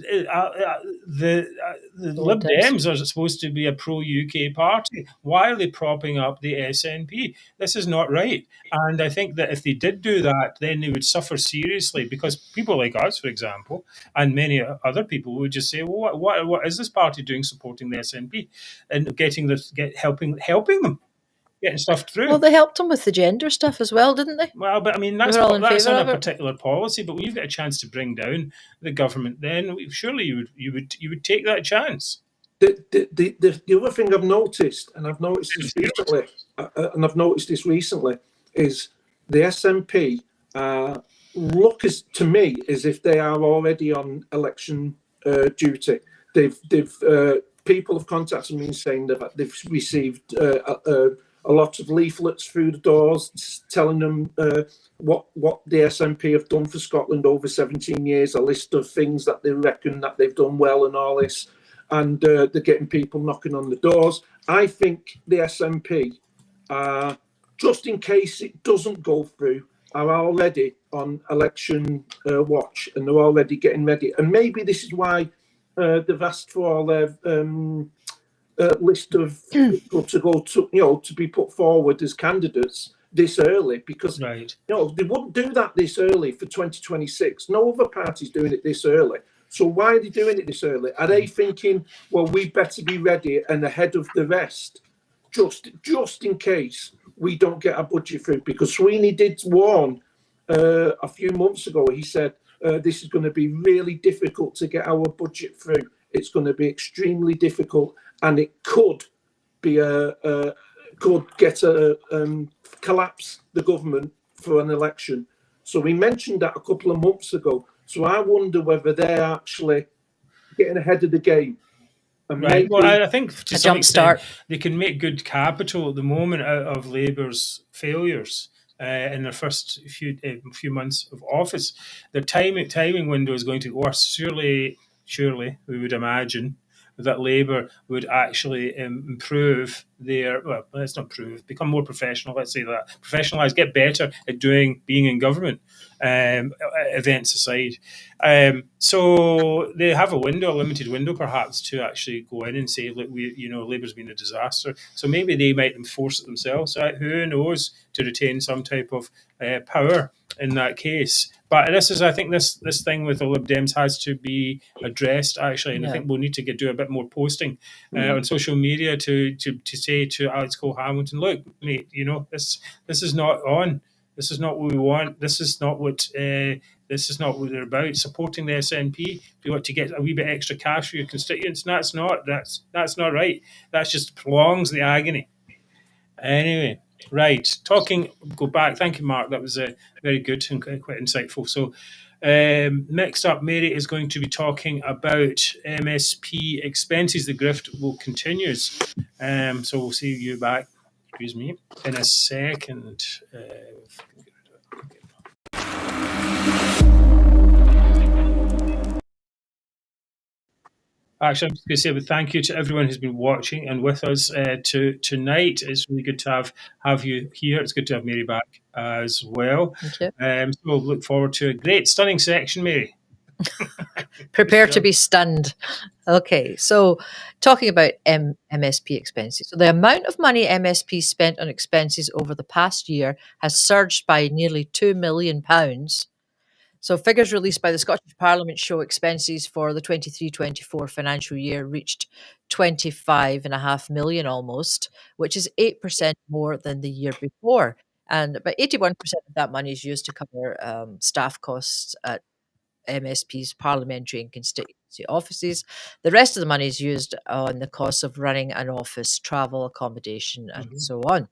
Lib Dems are supposed to be a pro-UK party. Why are they propping up the SNP? This is not right. And I think that if they did do that, then they would suffer seriously, because people like us, for example, and many other people would just say, well, what is this party doing supporting the SNP and helping them? Getting stuff through. Well, they helped them with the gender stuff as well, didn't they? Well, but I mean, that's on a particular policy. But when you've got a chance to bring down the government, then surely you would take that chance. The other thing I've noticed, and I've noticed this recently, is the SNP look to me as if they are already on election duty. People have contacted me saying that they've received a lot of leaflets through the doors telling them what the SNP have done for Scotland over 17 years, a list of things that they reckon that they've done well and all this, and they're getting people knocking on the doors. I think the SNP, just in case it doesn't go through, are already on election watch, and they're already getting ready. And maybe this is why they've asked for all their list of people to go to be put forward as candidates this early, because they wouldn't do that this early for 2026. No other party's doing it this early. So why are they doing it this early? Are they thinking, well, we better be ready and ahead of the rest, just in case we don't get our budget through? Because Sweeney did warn a few months ago. He said this is going to be really difficult to get our budget through. It's going to be extremely difficult, and it could be collapse the government for an election. So we mentioned that a couple of months ago. So I wonder whether they're actually getting ahead of the game. Right. Well, I think to some extent they can make good capital at the moment out of Labour's failures in their first few months of office. Their timing window is going to go worse. Surely, we would imagine that Labour would actually improve let's not improve, become more professional, let's say that, professionalise, get better at being in government, events aside. So they have a limited window perhaps, to actually go in and say, look, Labour's been a disaster. So maybe they might enforce it themselves, who knows, to retain some type of power in that case. But I think this thing with the Lib Dems has to be addressed, actually, and I think we'll need to do a bit more posting on social media to say to Alex Cole-Hamilton, look, mate, this is not on. This is not what we want. This is not what they're about. Supporting the SNP, if you want to get a wee bit extra cash for your constituents, that's not right. That just prolongs the agony. Anyway. Right. Go back. Thank you, Mark. That was very good and quite insightful. So Next up, Mhairi is going to be talking about MSP expenses. The grift will continues. So we'll see you back, excuse me, in a second. Actually, I'm just going to say a thank you to everyone who's been watching and with us tonight. It's really good to have you here. It's good to have Mhairi back as well. Thank you. So we'll look forward to a great, stunning section, Mhairi. Prepare to be stunned. Okay, so talking about MSP expenses. So the amount of money MSP spent on expenses over the past year has surged by nearly £2 million. So figures released by the Scottish Parliament show expenses for the 23-24 financial year reached 25.5 million almost, which is 8% more than the year before. And about 81% of that money is used to cover staff costs at MSP's parliamentary and constituency offices. The rest of the money is used on the costs of running an office, travel, accommodation, and so on.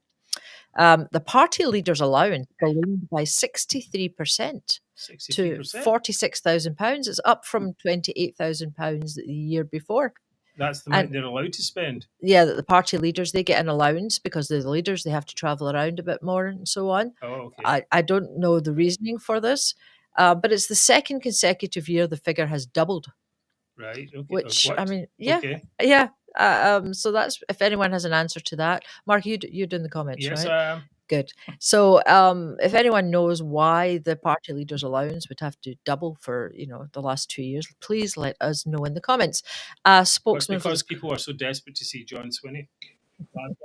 The party leader's allowance ballooned by 63% to £46,000. It's up from £28,000 the year before. That's the amount they're allowed to spend. Yeah, the party leaders, they get an allowance because they're the leaders. They have to travel around a bit more and so on. Oh, okay. I don't know the reasoning for this, but it's the second consecutive year the figure has doubled. Right. Okay. Which, What? I mean, yeah. Okay. Yeah. So that's, if anyone has an answer to that. Mark, you're doing the comments, Yes, right? I am. Good. So if anyone knows why the party leader's allowance would have to double for, the last 2 years, please let us know in the comments. Spokesman because people are so desperate to see John Swinney.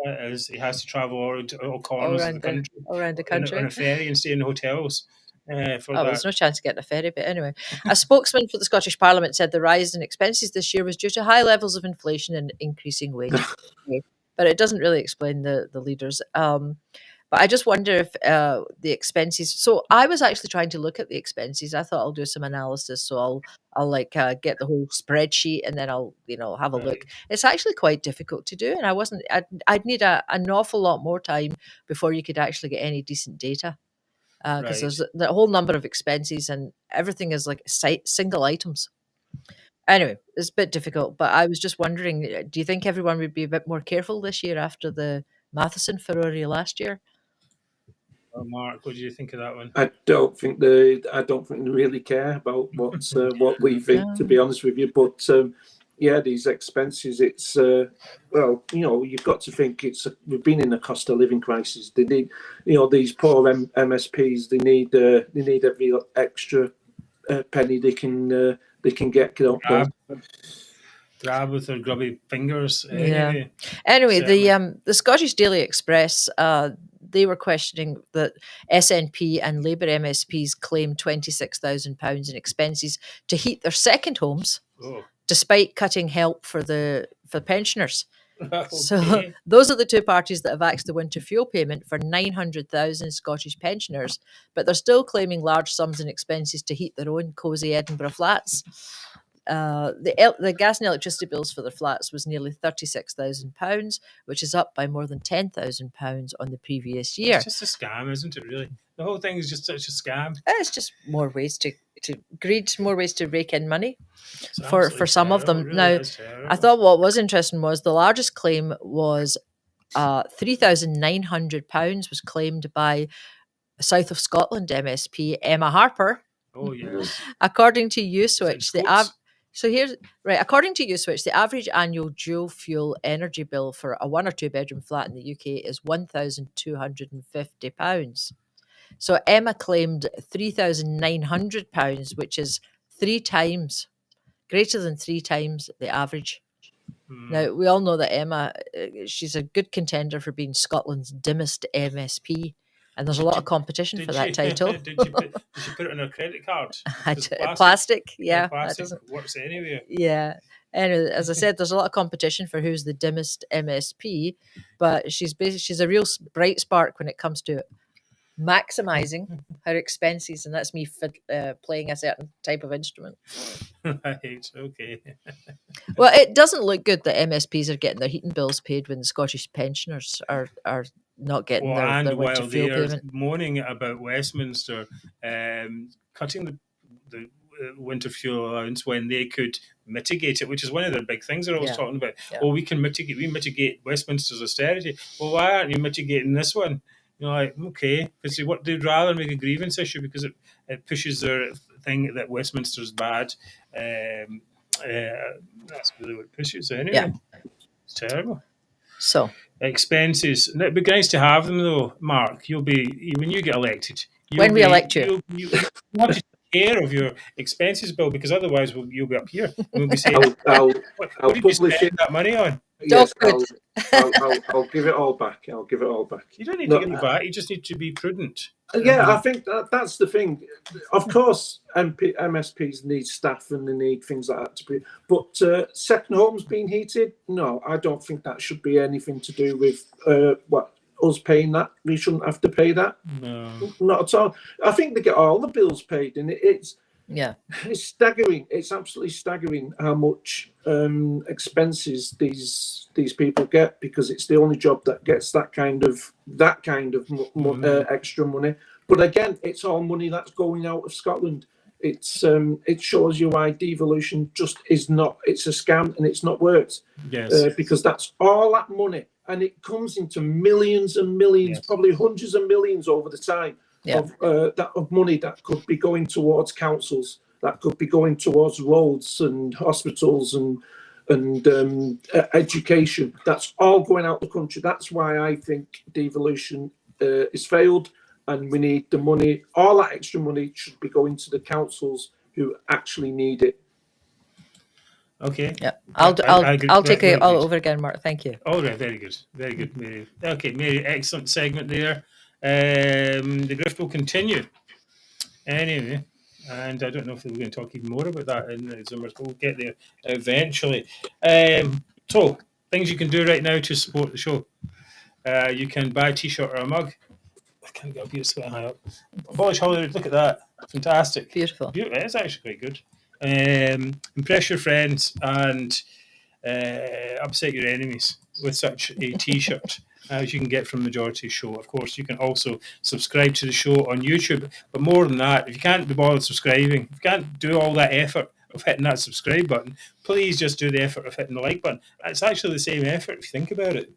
As he has to travel all corners of the country, around the country on a ferry and stay in hotels. There's no chance of getting a ferry, but anyway. A spokesman for the Scottish Parliament said the rise in expenses this year was due to high levels of inflation and increasing wages. But it doesn't really explain the leaders. But I just wonder if the expenses. So I was actually trying to look at the expenses. I thought I'll do some analysis. So I'll get the whole spreadsheet and then I'll have a look. It's actually quite difficult to do, and I'd need an awful lot more time before you could actually get any decent data. Because there's the whole number of expenses and everything is like single items. Anyway, it's a bit difficult, but I was just wondering, do you think everyone would be a bit more careful this year after the Matheson furore last year? Mark, what do you think of that one? I don't think they really care about what we think, to be honest with you. But these expenses, it's you've got to think we've been in a cost of living crisis. They need, these poor MSPs. They need every extra penny they can get done. Grab with their grubby fingers. Anyway, the Scottish Daily Express, they were questioning that SNP and Labour MSPs claimed £26,000 in expenses to heat their second homes, despite cutting help for pensioners. Okay. So those are the two parties that have axed the winter fuel payment for 900,000 Scottish pensioners, but they're still claiming large sums in expenses to heat their own cosy Edinburgh flats. The gas and electricity bills for their flats was nearly £36,000, which is up by more than £10,000 on the previous year. It's just a scam, isn't it, really? The whole thing is just such a scam. It's just more ways to greed, more ways to rake in money for some of them. Really, now, I thought what was interesting was the largest claim was £3,900 was claimed by South of Scotland MSP Emma Harper. Oh, yes. According to Uswitch, according to Uswitch, the average annual dual fuel energy bill for a 1 or 2 bedroom flat in the UK is £1,250. So Emma claimed £3,900, which is greater than 3 times the average. Now, we all know that Emma, she's a good contender for being Scotland's dimmest MSP. And there's a lot of competition for that title. Did she put it on her credit card? Plastic, yeah. Plastic works anywhere. Yeah. Anyway, as I said, there's a lot of competition for who's the dimmest MSP, but she's a real bright spark when it comes to maximising her expenses, and that's me playing a certain type of instrument. Right, okay. Well, it doesn't look good that MSPs are getting their heating bills paid when the Scottish pensioners are not getting their winter fuel payment. Moaning about Westminster cutting the winter fuel allowance when they could mitigate it, which is one of the big things they're always talking about. Yeah. Oh, we mitigate Westminster's austerity. Well, why aren't you mitigating this one? You're like, okay, because what they'd rather make a grievance issue because it pushes their thing that Westminster's bad. That's really what it pushes anyway. Yeah. It's terrible. So Expenses. It'd be nice to have them though, Mark. You'll be when you get elected. When we elect you. You have to take care of your expenses bill because otherwise you'll be up here and we'll be saying, I'll what did you spend that money on? Yes, I'll give it all back. I'll give it all back. You don't need to give it back. You just need to be prudent. Yeah, I think that's the thing. Of course, MSPs need staff and they need things like that to be. But second homes being heated, no, I don't think that should be anything to do with us paying that. We shouldn't have to pay that. No, not at all. I think they get all the bills paid, and it's staggering. It's absolutely staggering how much expenses these people get because it's the only job that gets that kind of extra money. But again, it's all money that's going out of Scotland. It shows you why devolution just is not. It's a scam and it's not worked. Yes, because that's all that money, and it comes into millions and millions, probably hundreds of millions over the time. Of money that could be going towards councils, that could be going towards roads and hospitals and education. That's all going out the country. That's why I think devolution is failed, and we need the money. All that extra money should be going to the councils who actually need it. Okay. Yeah, I'll take it all over again, Mark. Thank you. All right, very good, Mhairi. Okay, Mhairi, excellent segment there. The grift will continue anyway, and I don't know if we're going to talk even more about that in the Zoomers, but we'll get there eventually. So, things you can do right now to support the show. You can buy a t-shirt or a mug. I can't get up here, it's quite high up. Abolish Holyrood, look at that. Fantastic. Beautiful. It's actually quite good. Impress your friends and upset your enemies with such a t-shirt as you can get from Majority Show. Of course, you can also subscribe to the show on YouTube. But more than that, if you can't be bothered subscribing, if you can't do all that effort of hitting that subscribe button, please just do the effort of hitting the like button. It's actually the same effort if you think about it.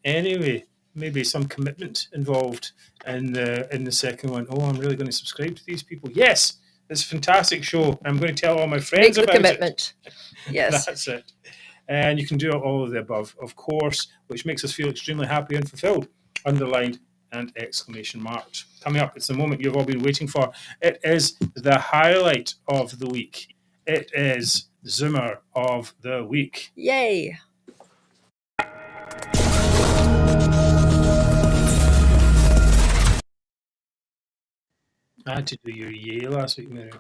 Anyway, maybe some commitment involved in the second one. Oh, I'm really going to subscribe to these people. Yes, it's a fantastic show. I'm going to tell all my friends about it. Make the commitment. Yes. That's it. And you can do all of the above, of course, which makes us feel extremely happy and fulfilled. Underlined and exclamation marked. Coming up, it's the moment you've all been waiting for. It is the highlight of the week. It is Zoomer of the Week. Yay. I had to do your yay last week, Mhairi.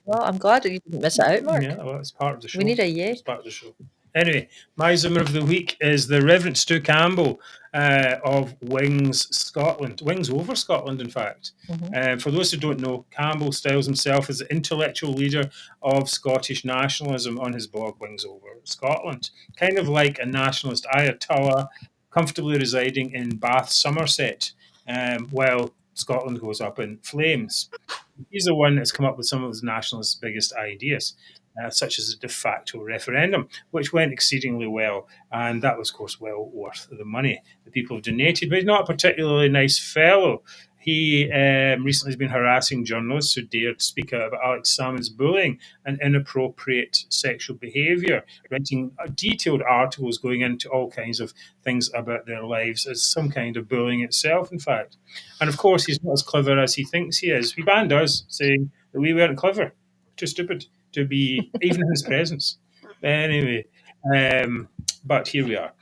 Well, I'm glad that you didn't miss it out, Mark. Yeah, well, it's part of the show. We need a yay. It's part of the show. Anyway, my Zoomer of the Week is the Reverend Stu Campbell of Wings Scotland. Wings Over Scotland, in fact. Mm-hmm. For those who don't know, Campbell styles himself as the intellectual leader of Scottish nationalism on his blog Wings Over Scotland. Kind of like a nationalist Ayatollah comfortably residing in Bath, Somerset, while Scotland goes up in flames. He's the one that's come up with some of his nationalists' biggest ideas, such as the de facto referendum, which went exceedingly well. And that was, of course, well worth the money that people have donated. But he's not a particularly nice fellow. He recently has been harassing journalists who dared speak out about Alex Salmond's bullying and inappropriate sexual behaviour, writing detailed articles going into all kinds of things about their lives as some kind of bullying itself, in fact. And of course, he's not as clever as he thinks he is. He banned us, saying that we weren't clever, too stupid to be even in his presence. Anyway, but here we are.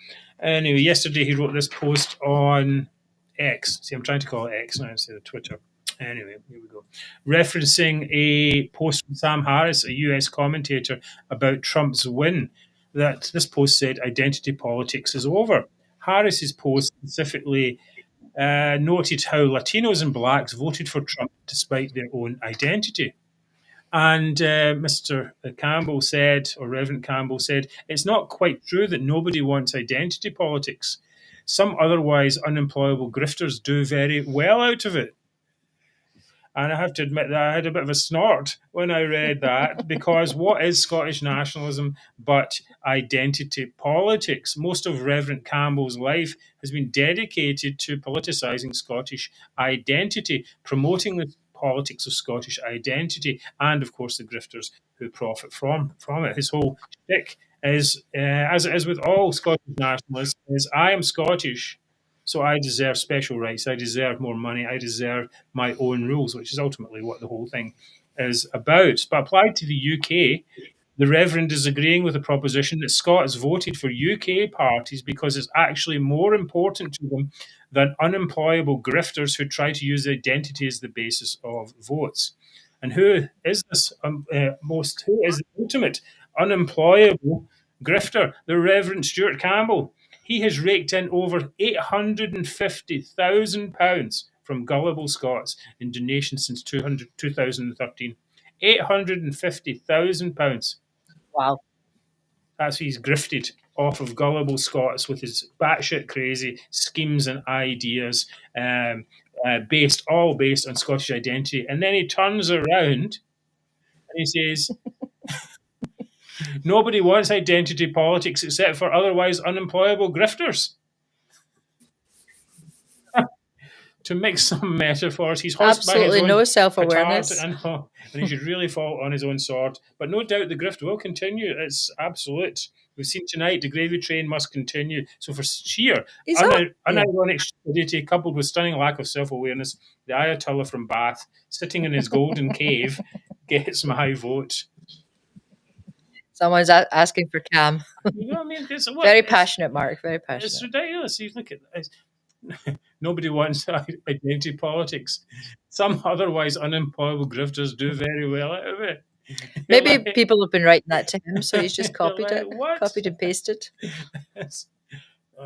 Anyway, yesterday he wrote this post on X. See, I'm trying to call it X now instead of Twitter. Anyway, here we go. Referencing a post from Sam Harris, a US commentator, about Trump's win, that this post said identity politics is over. Harris's post specifically noted how Latinos and blacks voted for Trump despite their own identity. And Mr. Campbell said, or Reverend Campbell said, it's not quite true that nobody wants identity politics. Some otherwise unemployable grifters do very well out of it. And I have to admit that I had a bit of a snort when I read that, because what is Scottish nationalism but identity politics? Most of Reverend Campbell's life has been dedicated to politicising Scottish identity, promoting the politics of Scottish identity, and of course the grifters who profit from it. His whole shtick is, as it is with all Scottish nationalists, is I am Scottish, so I deserve special rights. I deserve more money. I deserve my own rules, which is ultimately what the whole thing is about. But applied to the UK, the Reverend is agreeing with the proposition that Scots voted for UK parties because it's actually more important to them than unemployable grifters who try to use identity as the basis of votes. And who is this who is the ultimate unemployable grifter? The Reverend Stuart Campbell. He has raked in over £850,000 from gullible Scots in donations since 2013. £850,000. Wow. That's what he's grifted off of gullible Scots with his batshit crazy schemes and ideas, based on Scottish identity. And then he turns around and he says, nobody wants identity politics except for otherwise unemployable grifters. To mix some metaphors, he's horsed by his Absolutely own no self-awareness. petard, and he should really fall on his own sword. But no doubt the grift will continue. It's absolute. We've seen tonight the gravy train must continue. So for sheer unironic stupidity coupled with stunning lack of self-awareness, the Ayatollah from Bath, sitting in his golden cave, gets my vote. Someone's asking for Cam. You know what I mean? Very passionate, Mark. Very passionate. It's ridiculous. You look at it. Nobody wants identity politics. Some otherwise unemployable grifters do very well out of it. Maybe people have been writing that to him, so he's just copied like, it, what? copied and pasted.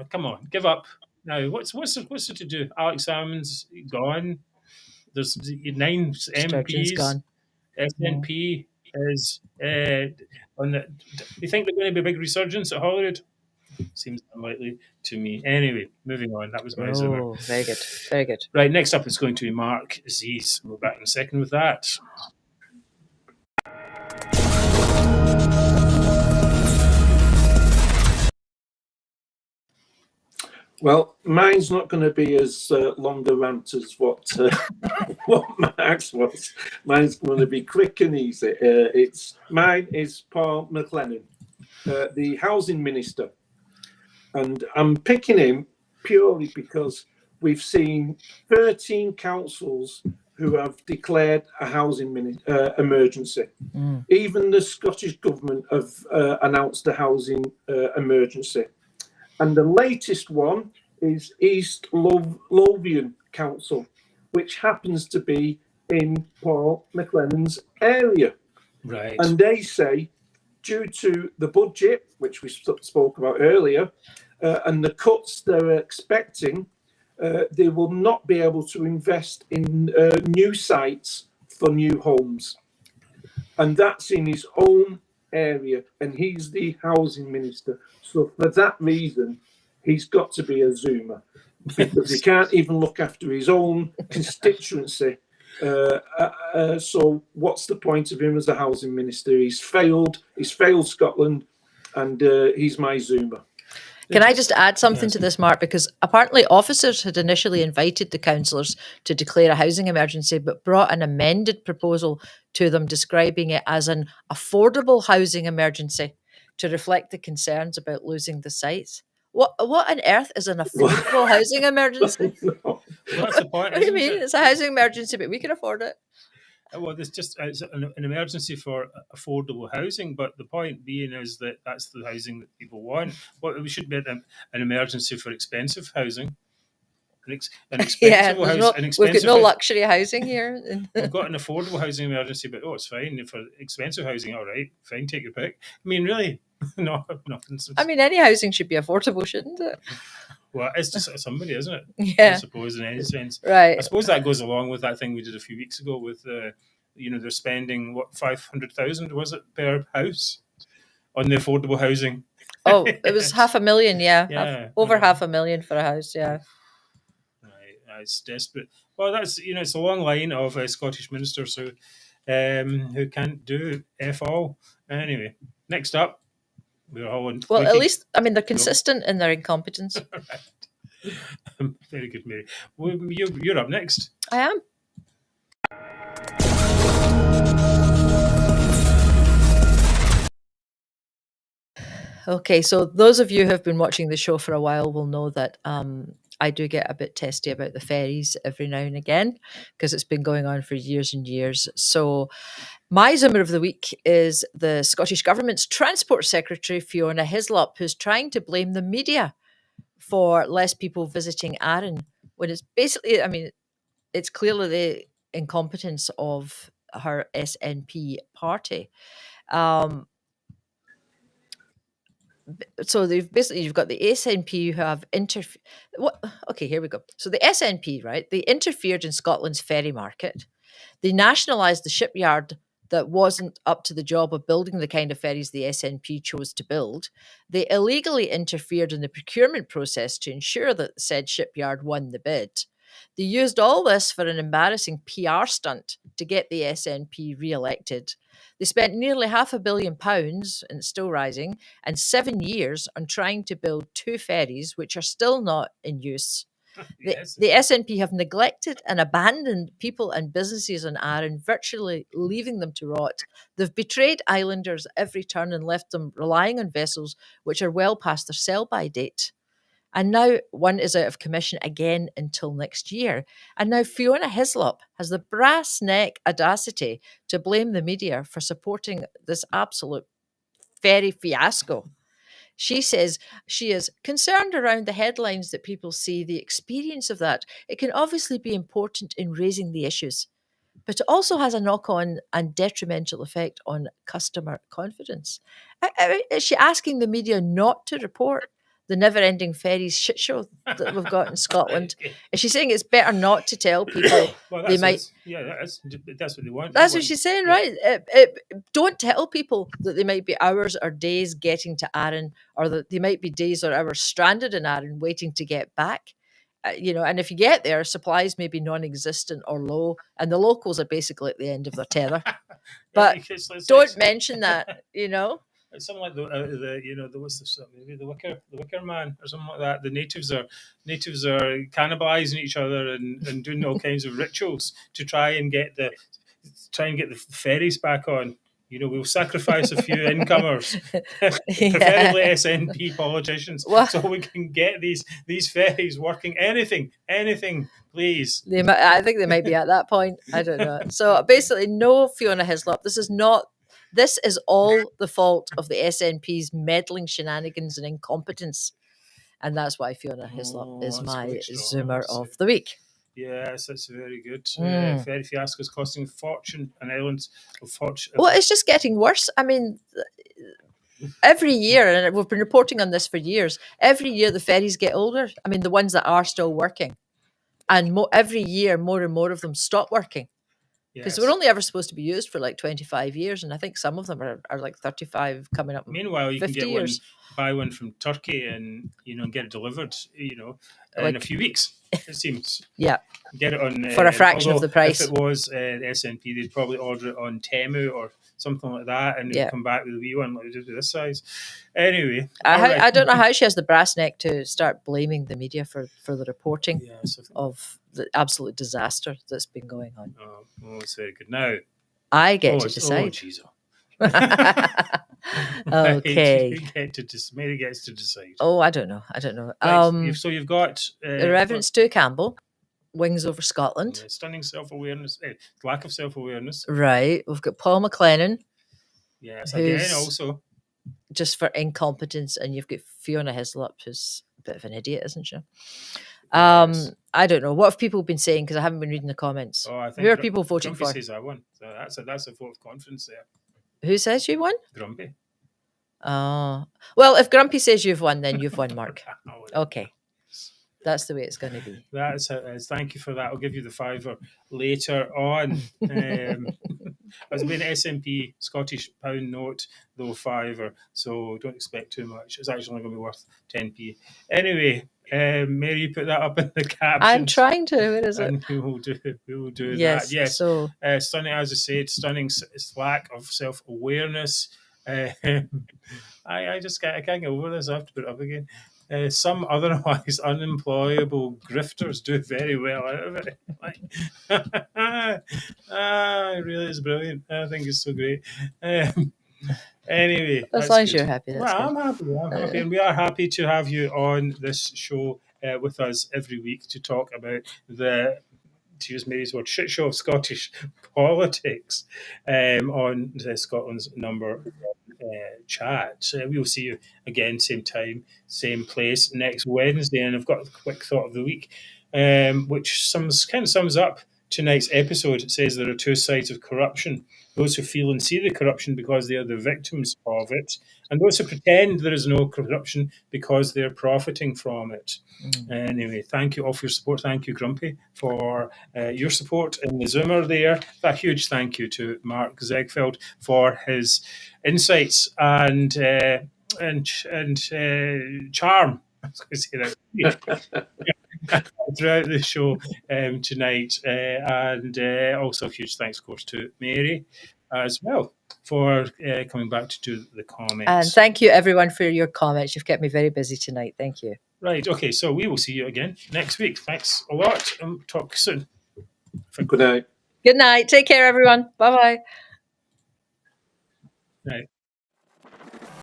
Come on, give up. Now, what's there to do? Alex Salmon's gone. There's 9 Sturgeon's MPs. gone. SNP is on the. Do you think they're going to be a big resurgence at Holyrood? Seems unlikely to me. Anyway, moving on. That was my zoomer. Oh, very good. Very good. Right, next up is going to be Mark Z's. We'll be back in a second with that. Well, mine's not going to be as long a rant as what Mark's was. Mine's going to be quick and easy. Mine is Paul McLennan, the housing minister, and I'm picking him purely because we've seen 13 councils who have declared a housing emergency. Even the Scottish government have announced a housing emergency. And the latest one is East Lothian Council, which happens to be in Paul McLennan's area. Right. And they say, due to the budget, which we spoke about earlier, and the cuts they're expecting, they will not be able to invest in new sites for new homes. And that's in his own area, and he's the housing minister. So for that reason, he's got to be a Zoomer, because he can't even look after his own constituency. So what's the point of him as a housing minister? He's failed Scotland, and he's my Zoomer. Can I just add something to this, Mark? Because apparently officers had initially invited the councillors to declare a housing emergency, but brought an amended proposal to them describing it as an affordable housing emergency to reflect the concerns about losing the sites. What on earth is an affordable housing emergency? Well, that's the point. What do you mean? It's a housing emergency, but we can afford it. Well, it's an emergency for affordable housing, but the point being is that that's the housing that people want. Well, we should be an emergency for expensive housing. An expensive house, we've got no luxury housing here. We've got an affordable housing emergency, but it's fine. For expensive housing, all right, fine, take your pick. I mean, really, no. I mean, any housing should be affordable, shouldn't it? Well, it's just somebody, isn't it? Yeah. I suppose in any sense. Right. I suppose that goes along with that thing we did a few weeks ago with, they're spending, what, 500,000, was it, per house on the affordable housing? Oh, it was 500,000, yeah. Yeah. Over 500,000 for a house, yeah. Right. it's desperate. Well, that's it's a long line of Scottish ministers who can't do f all. Anyway, next up, we're all in. Well, at waiting. least, I mean, they're consistent in their incompetence. Very good, Mary. Well, you're up next. I am. Okay, so those of you who have been watching the show for a while will know that I do get a bit testy about the ferries every now and again because it's been going on for years and years. So my Zoomer of the week is the Scottish Government's Transport Secretary, Fiona Hyslop, who's trying to blame the media for less people visiting Arran, when it's basically, I mean, it's clearly the incompetence of her SNP party. So you've got the SNP who have okay, here we go. So the SNP, right? They interfered in Scotland's ferry market. They nationalised the shipyard that wasn't up to the job of building the kind of ferries the SNP chose to build. They illegally interfered in the procurement process to ensure that said shipyard won the bid. They used all this for an embarrassing PR stunt to get the SNP re-elected. They spent nearly £500 million, and it's still rising, and 7 years on trying to build 2 ferries, which are still not in use. Yes. The SNP have neglected and abandoned people and businesses on Arran, virtually leaving them to rot. They've betrayed islanders at every turn and left them relying on vessels which are well past their sell-by date. And now one is out of commission again until next year. And now Fiona Hyslop has the brass neck audacity to blame the media for supporting this absolute ferry fiasco. She says she is concerned around the headlines that people see, the experience of that. It can obviously be important in raising the issues, but it also has a knock-on and detrimental effect on customer confidence. Is she asking the media not to report the never-ending ferries shit show that we've got in Scotland? Is she saying it's better not to tell people they might... That's what they want. That's what she's saying, right? Don't tell people that they might be hours or days getting to Arran, or that they might be days or hours stranded in Arran waiting to get back. And if you get there, supplies may be non-existent or low, and the locals are basically at the end of their tether. But don't mention that, It's something like the Wicker Man or something like that. The natives are cannibalizing each other and doing all kinds of rituals to try and get the ferries back on. We'll sacrifice a few incomers, preferably SNP politicians, so we can get these ferries working. Anything, please. I think they might be at that point. I don't know. So basically, no, Fiona Hyslop. This is all the fault of the SNP's meddling shenanigans and incompetence. And that's why Fiona Hyslop is my Zoomer of the week. Yes, that's very good. Ferry fiasco is costing a fortune, an island of fortune. Well, it's just getting worse. I mean, every year, and we've been reporting on this for years, every year the ferries get older. I mean, the ones that are still working. And every year, more and more of them stop working. Because they were only ever supposed to be used for like 25 years, and I think some of them are like 35 coming up. Meanwhile, you 50 can get years. buy one from Turkey and get it delivered, in a few weeks. It seems. Yeah. Get it on for a fraction of the price. If it was SNP, they'd probably order it on Temu or something like that, and they'd come back with a wee one like just this size. Anyway, I don't know how she has the brass neck to start blaming the media for the reporting of the absolute disaster that's been going on. Oh, it's very good. Now I get to decide. Okay. Mhairi gets to decide. Oh, I don't know. Right, so you've got the Reverend Stu Campbell, Wings Over Scotland. Stunning self-awareness, lack of self-awareness. Right. We've got Paul McLennan. Yes, again, also. Just for incompetence, and you've got Fiona Hyslop, who's a bit of an idiot, isn't she? Yes. I don't know. What have people been saying? Because I haven't been reading the comments. I think who are people voting Grumpy for? Says I won. So that's a vote of confidence there. Who says you won? Grumpy. Oh. Well, if Grumpy says you've won, then you've won, Mark. Okay. That's the way it's going to be. That's how it is. Thank you for that. I'll give you the $5 later on. I was being S&P Scottish pound note, though $5, so don't expect too much. It's actually only going to be worth 10p. Anyway, Mary, you put that up in the captions. I'm trying to. Where is it? And we will do Yes. that. Yes. So Stunning, as I said, stunning lack of self-awareness. I can't get over this. I have to put it up again. Some otherwise unemployable grifters do very well out of it. It really is brilliant. I think it's so great. Anyway, as long as you're happy, that's well, good. I'm happy, and we are happy to have you on this show with us every week to talk about the, to use Mary's word, shit show of Scottish politics on Scotland's number chat. We will see you again, same time, same place next Wednesday. And I've got a quick thought of the week, which kind of sums up tonight's episode. It says there are two sides of corruption: those who feel and see the corruption because they are the victims of it, and those who pretend there is no corruption because they're profiting from it. Anyway, thank you all for your support. Thank you, Grumpy, for your support in the Zoomer there. A huge thank you to Mark Zegfeld for his insights and charm. I was going to say that. Throughout the show tonight, and also a huge thanks, of course, to Mary as well for coming back to do the comments. And thank you, everyone, for your comments. You've kept me very busy tonight. Thank you. Right. Okay. So we will see you again next week. Thanks a lot. Talk soon. Good night. Good night. Take care, everyone. Bye-bye. Right.